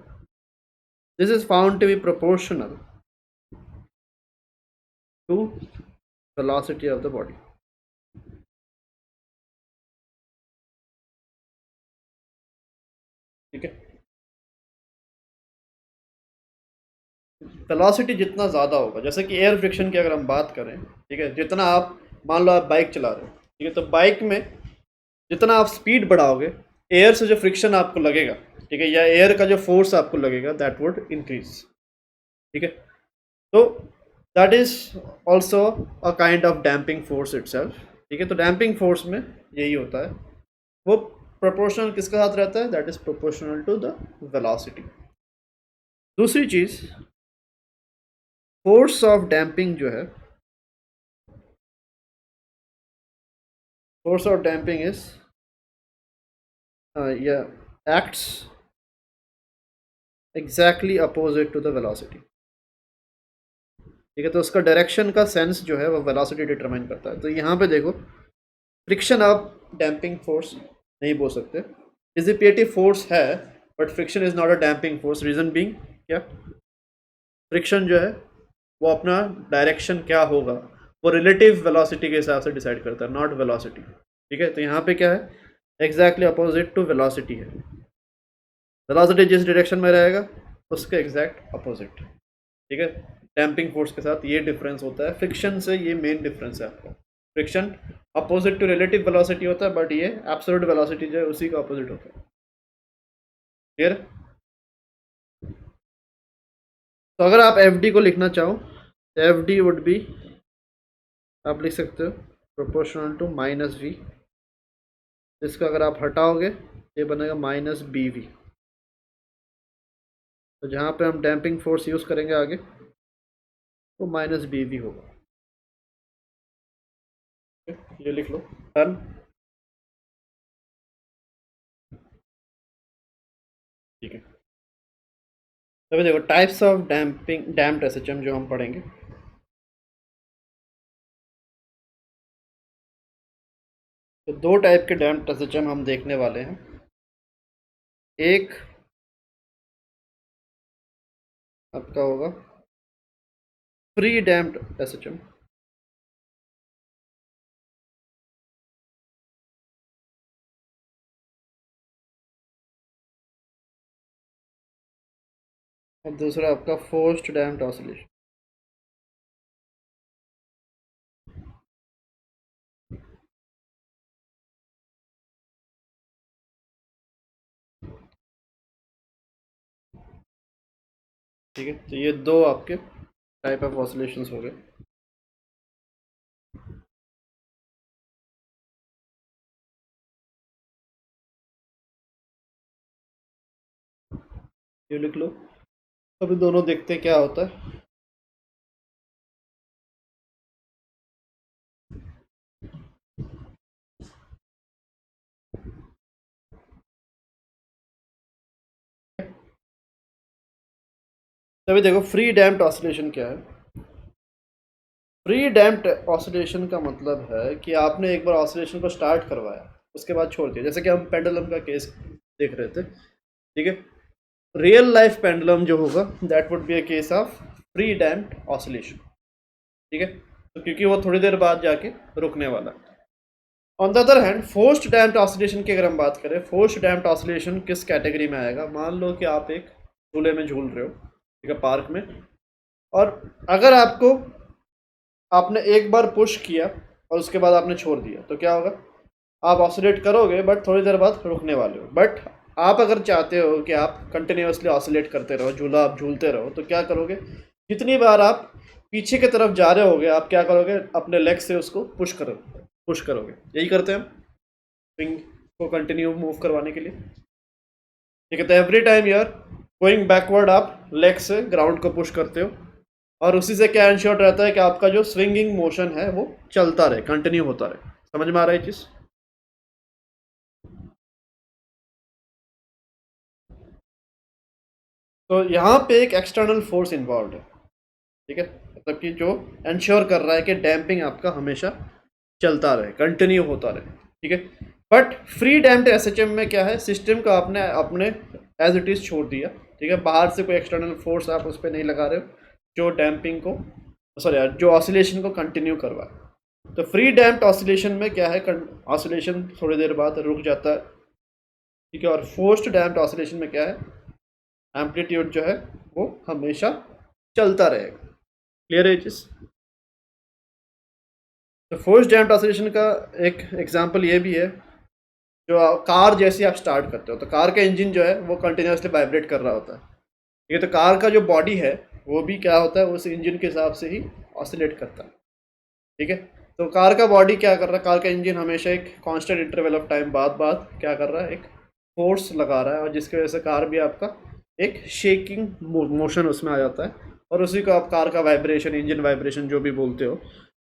This is found to be proportional to velocity of the body. ठीक है, वेलोसिटी जितना ज़्यादा होगा, जैसे कि एयर फ्रिक्शन की अगर हम बात करें, ठीक है, जितना आप मान लो आप बाइक चला रहे हो, ठीक है, तो बाइक में जितना आप स्पीड बढ़ाओगे, एयर से जो फ्रिक्शन आपको लगेगा, ठीक है, या एयर का जो फोर्स आपको लगेगा, दैट वुड इंक्रीज। ठीक है, तो that is also a kind of damping force itself. ठीक है, तो डैम्पिंग फोर्स में यही होता है, वो प्रोपोर्शनल किसके साथ रहता है, that is proportional to the velocity. दूसरी चीज, फोर्स ऑफ डैम्पिंग जो है, फोर्स ऑफ डैम्पिंग इज या acts exactly opposite to the velocity. ठीक है, तो उसका डायरेक्शन का सेंस जो है वो वेलोसिटी डिटरमाइन करता है। तो यहाँ पे देखो, फ्रिक्शन आप डैम्पिंग फोर्स नहीं बोल सकते, डिसिपेटिव फोर्स है, but friction is not a damping force. Reason being क्या, फ्रिक्शन जो है वो अपना डायरेक्शन क्या होगा वो रिलेटिव वेलोसिटी के हिसाब से डिसाइड करता है, नॉट वेलोसिटी। ठीक है, तो यहाँ पे क्या है, एग्जैक्टली अपोजिट टू वेलोसिटी है। वेलोसिटी जिस डायरेक्शन में रहेगा उसके एग्जैक्ट अपोजिट। ठीक है, डैम्पिंग फोर्स के साथ ये डिफरेंस होता है, फ्रिक्शन से ये मेन डिफरेंस है आपका। Friction opposite to relative velocity होता है, बट ये एब्सोल्यूट वेलोसिटी जो है उसी का अपोजिट होता है। क्लियर? तो अगर आप एफ डी को लिखना चाहो, एफ डी वुड बी, आप लिख सकते हो प्रोपोर्शनल टू माइनस वी। इसका अगर आप हटाओगे ये बनेगा माइनस बी वी। तो जहाँ पे हम डैम्पिंग फोर्स यूज़ करेंगे आगे, तो माइनस बी वी होगा। ये लिख लो, डन। ठीक है, अभी देखो types of damping damped SHM जो हम पढ़ेंगे। तो दो टाइप के डैम्प्ड एसएचएम हम देखने वाले हैं। एक आपका होगा फ्री डैम्प्ड एसएचएम, और दूसरा आपका फोर्स्ड डैम्प्ड ऑसिलेशन। ठीक है, तो ये दो आपके टाइप ऑफ ऑसिलेशंस हो गए। ये लिख लो, अभी दोनों देखते हैं क्या होता है। तो अभी देखो फ्री डैम्प्ड ऑसिलेशन क्या है। फ्री डैम्प्ड ऑसिलेशन का मतलब है कि आपने एक बार ऑसिलेशन को स्टार्ट करवाया, उसके बाद छोड़ दिया, जैसे कि हम पेंडुलम का केस देख रहे थे। ठीक है, रियल लाइफ पेंडुलम जो होगा that would be a case of free damped oscillation. ठीक है, तो क्योंकि वो थोड़ी देर बाद जाके रुकने वाला। On the other hand forced damped oscillation की अगर हम बात करें, फोर्स्ड डैम्प्ड ऑसिलेशन किस कैटेगरी में आएगा, मान लो कि आप एक झूले में झूल रहे हो, ठीक है, पार्क में, और अगर आपको आपने एक बार पुश किया और उसके बाद आपने छोड़ दिया, तो क्या होगा, आप ऑसिलेट करोगे बट थोड़ी देर बाद रुकने वाले हो। बट आप अगर चाहते हो कि आप कंटिन्यूसली ऑसिलेट करते रहो, झूला आप झूलते रहो, तो क्या करोगे, जितनी बार आप पीछे की तरफ जा रहे होगे, आप क्या करोगे, अपने लेग से उसको पुश करोगे। यही करते हैं हम स्विंग को कंटिन्यू मूव करवाने के लिए। ठीक है, तो एवरी टाइम यार गोइंग बैकवर्ड आप लेग से ग्राउंड को पुश करते हो, और उसी से क्या इंश्योर रहता है कि आपका जो स्विंगिंग मोशन है वो चलता रहे, कंटिन्यू होता रहे। समझ में आ रहा है चीज़? तो यहाँ पे एक एक्सटर्नल फोर्स इन्वॉल्व है। ठीक है, मतलब कि जो इंश्योर कर रहा है कि डैम्पिंग आपका हमेशा चलता रहे, कंटिन्यू होता रहे, ठीक है। बट फ्री डैम्प्ड एसएचएम में क्या है, सिस्टम को आपने अपने एज इट इज़ छोड़ दिया, ठीक है। बाहर से कोई एक्सटर्नल फोर्स आप उस पर नहीं लगा रहे हो जो डैम्पिंग को, सॉरी जो ऑसिलेशन को कंटिन्यू करवाए। तो फ्री डैम्प्ड ऑसिलेशन में क्या है, ऑसिलेशन थोड़ी देर बाद रुक जाता है, ठीक है। और फोर्स्ड डैम्प्ड ऑसिलेशन में क्या है, एम्पलीट्यूड जो है वो हमेशा चलता रहेगा। क्लियर है चीज़? तो फोर्स्ड डैम्प्ड ऑसिलेशन का एक एग्जांपल ये भी है, जो कार जैसे आप स्टार्ट करते हो तो कार का इंजन जो है वो कंटिन्यूसली वाइब्रेट कर रहा होता है, ठीक है। तो कार का जो बॉडी है वो भी क्या होता है, उस इंजन के हिसाब से ही ऑसिलेट करता है, ठीक है। तो कार का बॉडी क्या कर रहा है, कार का इंजन हमेशा एक कांस्टेंट इंटरवल ऑफ टाइम बाद बाद क्या कर रहा है, एक फोर्स लगा रहा है, और जिसकी वजह से कार भी आपका एक शेकिंग मोशन उसमें आ जाता है, और उसी को आप कार का वाइब्रेशन, इंजन वाइब्रेशन जो भी बोलते हो,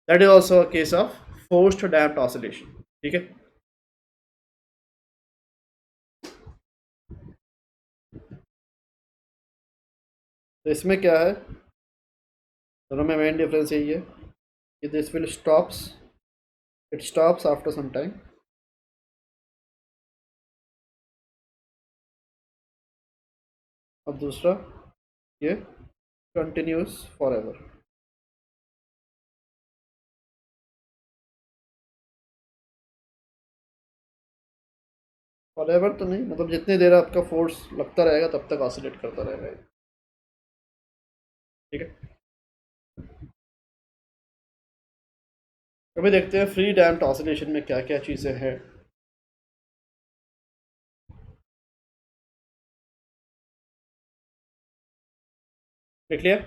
that is also a case of forced damped oscillation, ठीक है। तो इसमें क्या है, दोनों में मेन डिफरेंस यही है कि this will stops, it stops after some time, और दूसरा ये continues forever. Forever तो नहीं, मतलब जितनी देर आपका फोर्स लगता रहेगा तब तक ऑसिलेट करता रहेगा ये, ठीक है। अभी देखते हैं फ्री डैम्प्ड ऑसिलेशन में क्या क्या चीज़ें हैं। देख लिया?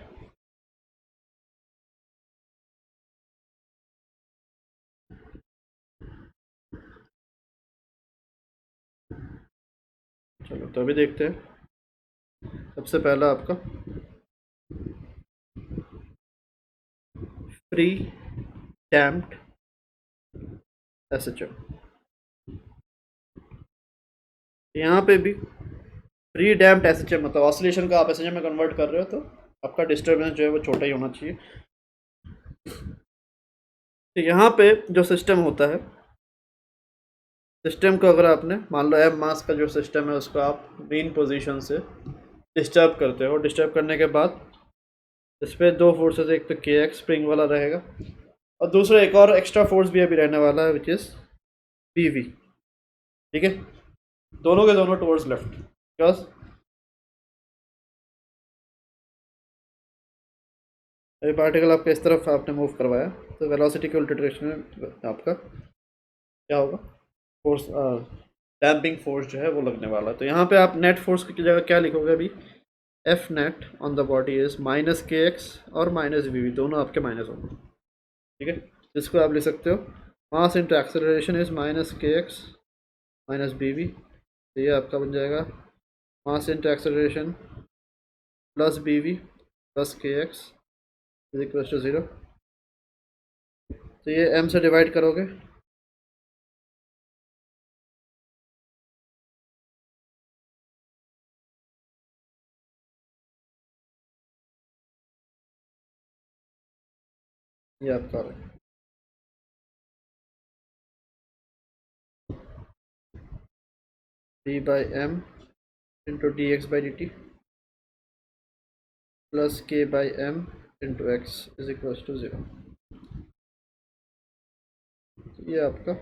चलो तो अभी देखते हैं। सबसे पहला आपका फ्री डैम्प्ड एसएचएम। यहाँ पे भी फ्री डैम्प्ड एसएचएम मतलब ऑसिलेशन का आप एसएचएम में कन्वर्ट कर रहे हो, तो आपका डिस्टर्बेंस जो है वो छोटा ही होना चाहिए। तो यहाँ पे जो सिस्टम होता है, सिस्टम को अगर आपने मान लो एम मास का जो सिस्टम है उसको आप मेन पोजीशन से डिस्टर्ब करते हो, डिस्टर्ब करने के बाद इस पर दो फोर्सेस, एक तो के एक्स स्प्रिंग वाला रहेगा, और दूसरा एक और एक्स्ट्रा फोर्स भी अभी रहने वाला है विच इज़ पी वी, ठीक है। दोनों के दोनों टुवर्ड्स लेफ्ट, बिकॉज अभी पार्टिकल आपके इस तरफ आपने मूव करवाया, तो वेलोसिटी के उल्टे डायरेक्शन में आपका क्या होगा, फोर्स, डैम्पिंग फोर्स जो है वो लगने वाला है। तो यहाँ पे आप नेट फोर्स की जगह क्या लिखोगे अभी, F net on the body is minus K x और माइनस वी वी, दोनों आपके माइनस होंगे, ठीक है। जिसको आप लिख सकते हो mass into acceleration is minus K X minus B V, तो ये आपका बन जाएगा mass into acceleration plus B V plus K X is equal to 0। तो ये एम से डिवाइड करोगे, ये आपका आ रहा है D by M into D X by D T plus K by M into X is equal to 0। ये आपका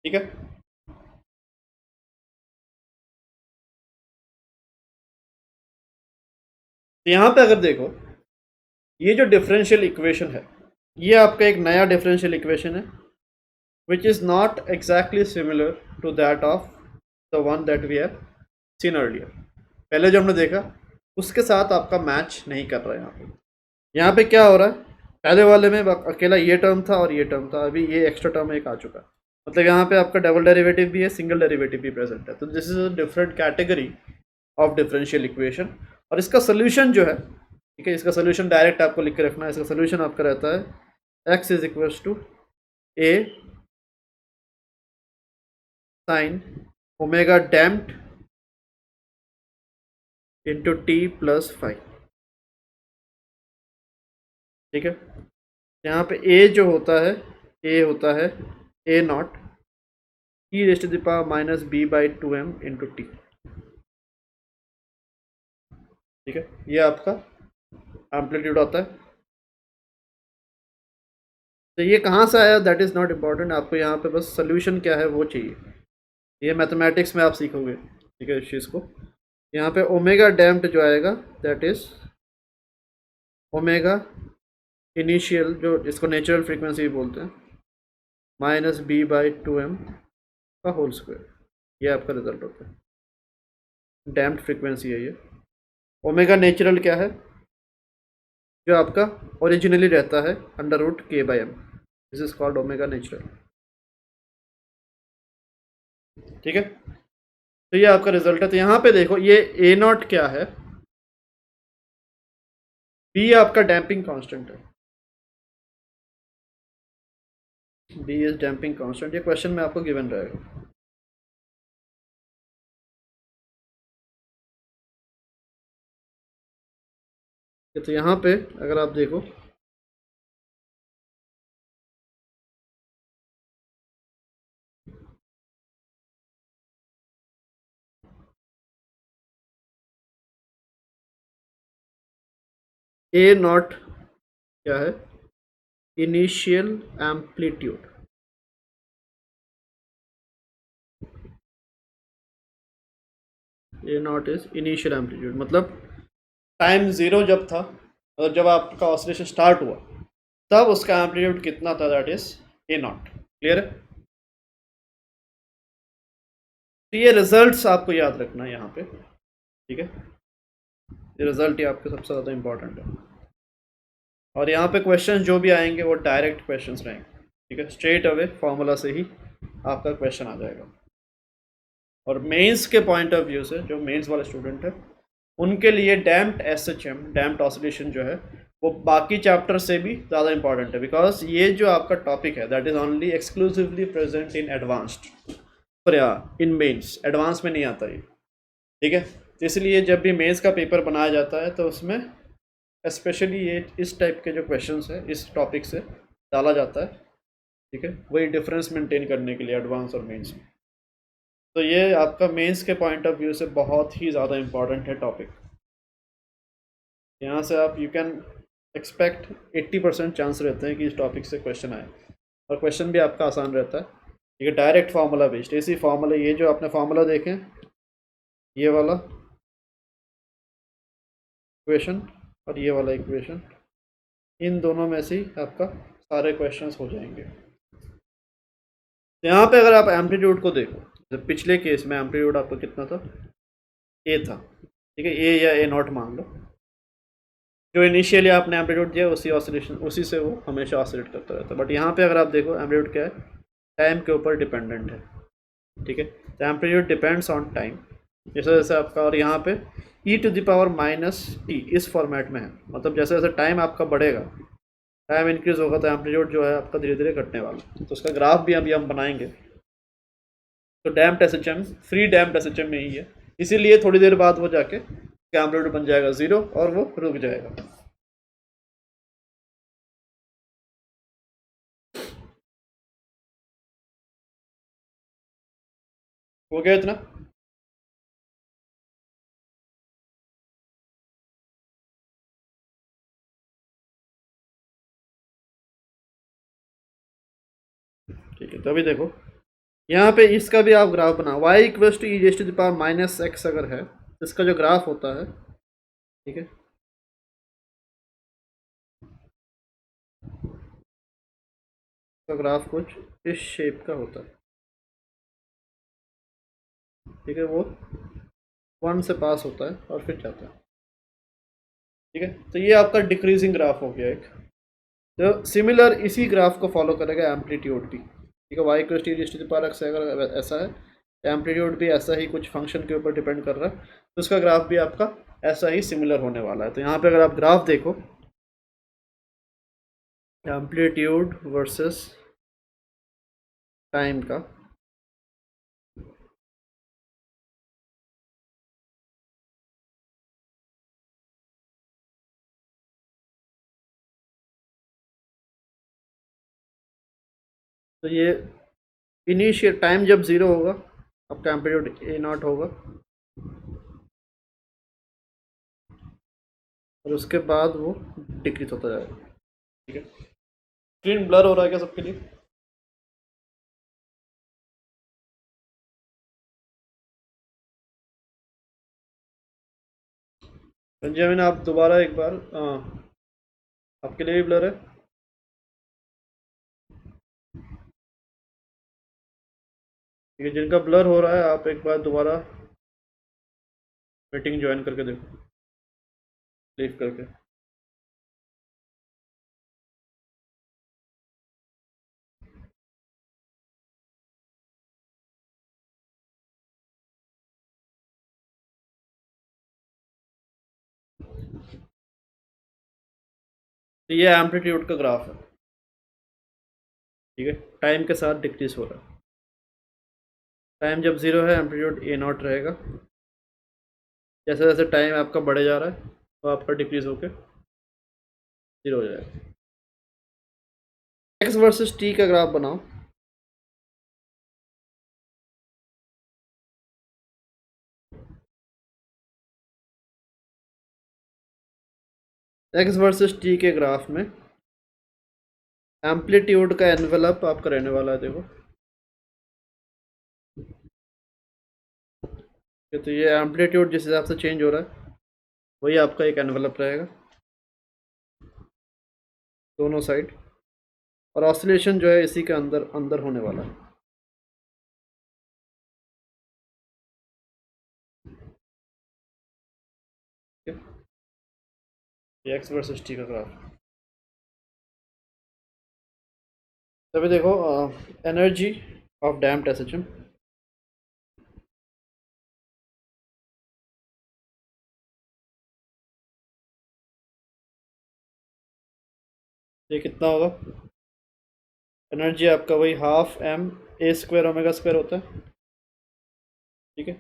ठीक है। तो यहाँ पे अगर देखो, ये जो डिफरेंशियल इक्वेशन है, ये आपका एक नया डिफरेंशियल इक्वेशन है which is not exactly similar to that of the one that we have seen earlier. पहले जो हमने देखा उसके साथ आपका मैच नहीं कर रहा है। यहाँ पे क्या हो रहा है, पहले वाले में अकेला ये टर्म था और ये टर्म था, अभी ये एक्स्ट्रा टर्म एक आ चुका है, मतलब यहाँ पे आपका डबल डेरिवेटिव भी है, सिंगल डेरिवेटिव भी प्रेजेंट है। तो this is a different category of differential equation. और इसका सोल्यूशन जो है, ठीक है, इसका सोल्यूशन डायरेक्ट आपको लिख के रखना है। इसका सोल्यूशन आपका रहता है X is equals to A sine omega damped into T plus 5। ठीक है, यहाँ पे ए जो होता है, ए होता है A naught E raised to the power minus B by 2m into T. ठीक है, ये आपका एम्पलीट्यूड आता है। तो ये कहाँ से आया दैट इज़ नॉट इम्पॉर्टेंट, आपको यहाँ पे बस सोल्यूशन क्या है वो चाहिए। ये मैथमेटिक्स में आप सीखोगे। ठीक है, इस चीज़ को यहाँ पे ओमेगा डैम्प्ड जो आएगा दैट इज़ ओमेगा इनिशियल, जो इसको नेचुरल फ्रीक्वेंसी भी बोलते हैं, माइनस बी बाई 2m का होल स्क्वायर। ये आपका रिजल्ट होता है, डैम्प्ड फ्रीक्वेंसी है ये। ओमेगा नेचुरल क्या है, जो आपका ओरिजिनली रहता है under root K by M, this is called omega natural. ठीक है, तो ये आपका रिजल्ट है। तो यहाँ पे देखो ये ए नॉट क्या है, बी आपका डैम्पिंग कांस्टेंट है, बी इज डैम्पिंग कांस्टेंट। ये क्वेश्चन में आपको गिवन रहेगा। तो यहाँ पे अगर आप देखो ए नॉट क्या है, initial amplitude. A not is initial amplitude, मतलब टाइम ज़ीरो जब था और जब आपका ऑसिलेशन स्टार्ट हुआ तब उसका एम्पलीट्यूड कितना था, that is a not. Clear है, तो ये रिजल्ट्स आपको याद रखना है यहाँ पे। ठीक है, ये रिजल्ट ही आपके सबसे ज़्यादा इंपॉर्टेंट है। और यहाँ पे क्वेश्चन जो भी आएंगे वो डायरेक्ट क्वेश्चंस रहेंगे। ठीक है, स्ट्रेट अवे फॉर्मूला से ही आपका क्वेश्चन आ जाएगा। और मेंस के पॉइंट ऑफ व्यू से, जो मेंस वाले स्टूडेंट है उनके लिए डैम्प्ड एसएचएम, डैम्प्ड ऑसिलेशन जो है वो बाकी चैप्टर से भी ज़्यादा इंपॉर्टेंट है, बिकॉज ये जो आपका टॉपिक है that is only exclusively present in advanced, पर इन मेंस, एडवांस में नहीं आता ये। ठीक है, तो इसलिए जब भी मेंस का पेपर बनाया जाता है तो उसमें स्पेशली ये इस टाइप के जो क्वेश्चंस है इस टॉपिक से डाला जाता है। ठीक है, वही डिफरेंस मेंटेन करने के लिए एडवांस और मेंस में। तो ये आपका मेंस के पॉइंट ऑफ व्यू से बहुत ही ज़्यादा इम्पॉर्टेंट है टॉपिक। यहाँ से आप यू कैन एक्सपेक्ट 80% चांस रहते हैं कि इस टॉपिक से क्वेश्चन आए, और क्वेश्चन भी आपका आसान रहता है। ठीक है, डायरेक्ट फार्मूला बेस्ड, इसी फार्मूला, ये जो आपने फार्मूला देखें ये वाला इक्वेशन और ये वाला इक्वेशन, इन दोनों में से ही आपका सारे क्वेश्चंस हो जाएंगे। यहाँ पे अगर आप एम्पलीट्यूड को देखो, तो पिछले केस में एम्पलीट्यूड आपका कितना था, ए था। ठीक है, ए या ए नॉट मान लो, जो इनिशियली आपने एम्पलीट्यूड दिया उसी ऑसिलेशन, उसी से वो हमेशा ऑसिलेट करता रहता है। बट यहाँ पे अगर आप देखो एम्पलीट्यूड क्या है, टाइम के ऊपर डिपेंडेंट है। ठीक है, तो एम्पलीट्यूड डिपेंड्स ऑन टाइम, जैसे जैसे आपका, और यहाँ पे E to the power minus T इस फॉर्मेट में है, मतलब जैसे जैसे टाइम आपका बढ़ेगा, टाइम इंक्रीज होगा तो एम्पलीट्यूड जो है आपका धीरे धीरे घटने वाला। तो उसका ग्राफ भी अभी हम बनाएंगे। तो damped SHM free damped SHM में ही है, इसीलिए थोड़ी देर बाद वो जाके एम्पलीट्यूड बन जाएगा ज़ीरो और वो रुक जाएगा। हो गया इतना? ठीक है, तो अभी देखो यहाँ पे इसका भी आप ग्राफ बना, y equals to E raise to the power minus X अगर है तो इसका जो ग्राफ होता है, ठीक है, इसका ग्राफ कुछ इस शेप का होता है। ठीक है, वो 1 से पास होता है और फिर जाता है। ठीक है, तो ये आपका डिक्रीजिंग ग्राफ हो गया एक। तो सिमिलर इसी ग्राफ को फॉलो करेगा एम्पलीट्यूड भी। ठीक है, Y equals to E raise to the power X अगर ऐसा है, एम्पलीट्यूड भी ऐसा ही कुछ फंक्शन के ऊपर डिपेंड कर रहा है, तो उसका ग्राफ भी आपका ऐसा ही सिमिलर होने वाला है। तो यहाँ पे अगर आप ग्राफ देखो, एम्पलीट्यूड वर्सेस टाइम का, तो ये इनिशियल टाइम जब ज़ीरो होगा आपका एम्पलीट्यूड ए नॉट होगा, और उसके बाद वो डिक्रीज होता जाएगा। ठीक है, स्क्रीन ब्लर हो रहा है क्या सबके लिए? बेंजामिन आप दोबारा एक बार, हाँ आपके लिए भी ब्लर है। ठीक है, जिनका ब्लर हो रहा है आप एक बार दोबारा मीटिंग ज्वाइन करके देखो, लीव करके। तो ये एम्पलीट्यूड का ग्राफ है। ठीक है, टाइम के साथ डिक्रीज हो रहा है। टाइम जब ज़ीरो है एम्पलीट्यूड ए नॉट रहेगा, जैसे जैसे टाइम आपका बढ़े जा रहा है तो आपका डिक्रीज होकर ज़ीरो हो जाएगा। एक्स वर्सेस टी का ग्राफ बनाओ। एक्स वर्सेस टी के ग्राफ में एम्पलीट्यूड का एनवेलप आपका रहने वाला है, देखो। तो ये एम्पलीट्यूड जिस हिसाब से चेंज हो रहा है वही आपका एक एनवेलप रहेगा दोनों साइड, और ऑसिलेशन जो है इसी के अंदर अंदर होने वाला है। ये एक्स वर्सेस टी का ग्राफ। तभी देखो एनर्जी ऑफ डैम्प्ड एसएचएम, ये कितना होगा? एनर्जी आपका वही half M A square omega square होता है। ठीक है,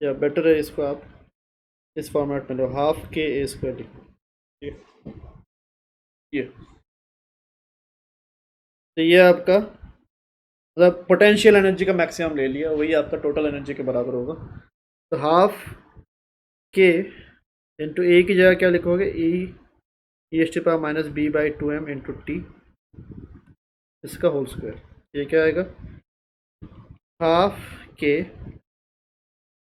या बेटर है इसको आप इस फॉर्मेट में लो, हाफ के ए स्क्वायर लिखो। ठीक है, ये तो ये आपका मतलब पोटेंशियल एनर्जी का मैक्सिमम ले लिया, वही आपका टोटल एनर्जी के बराबर होगा। तो हाफ के इंटू ए की जगह क्या लिखोगे? E S T power minus B by two M into T, इसका होल स्क्वायर। ये क्या आएगा? Half K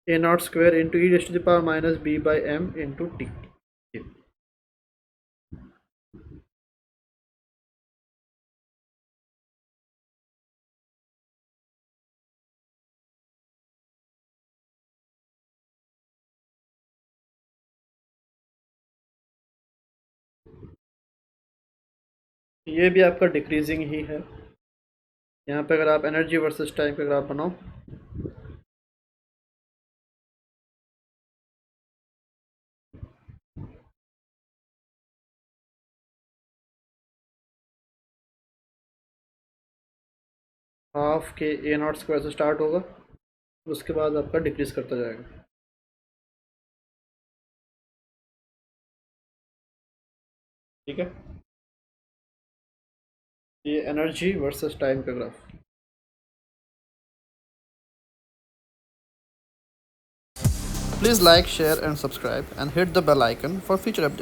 A naught square into E S T power minus B by M into T. ये भी आपका डिक्रीजिंग ही है। यहाँ पे अगर आप एनर्जी वर्सेस टाइम का ग्राफ बनाओ, half K A naught square से स्टार्ट होगा, उसके बाद आपका डिक्रीज करता जाएगा। ठीक है, ये एनर्जी वर्सेस टाइम का graph. Please like, share and subscribe and hit the bell icon for future updates.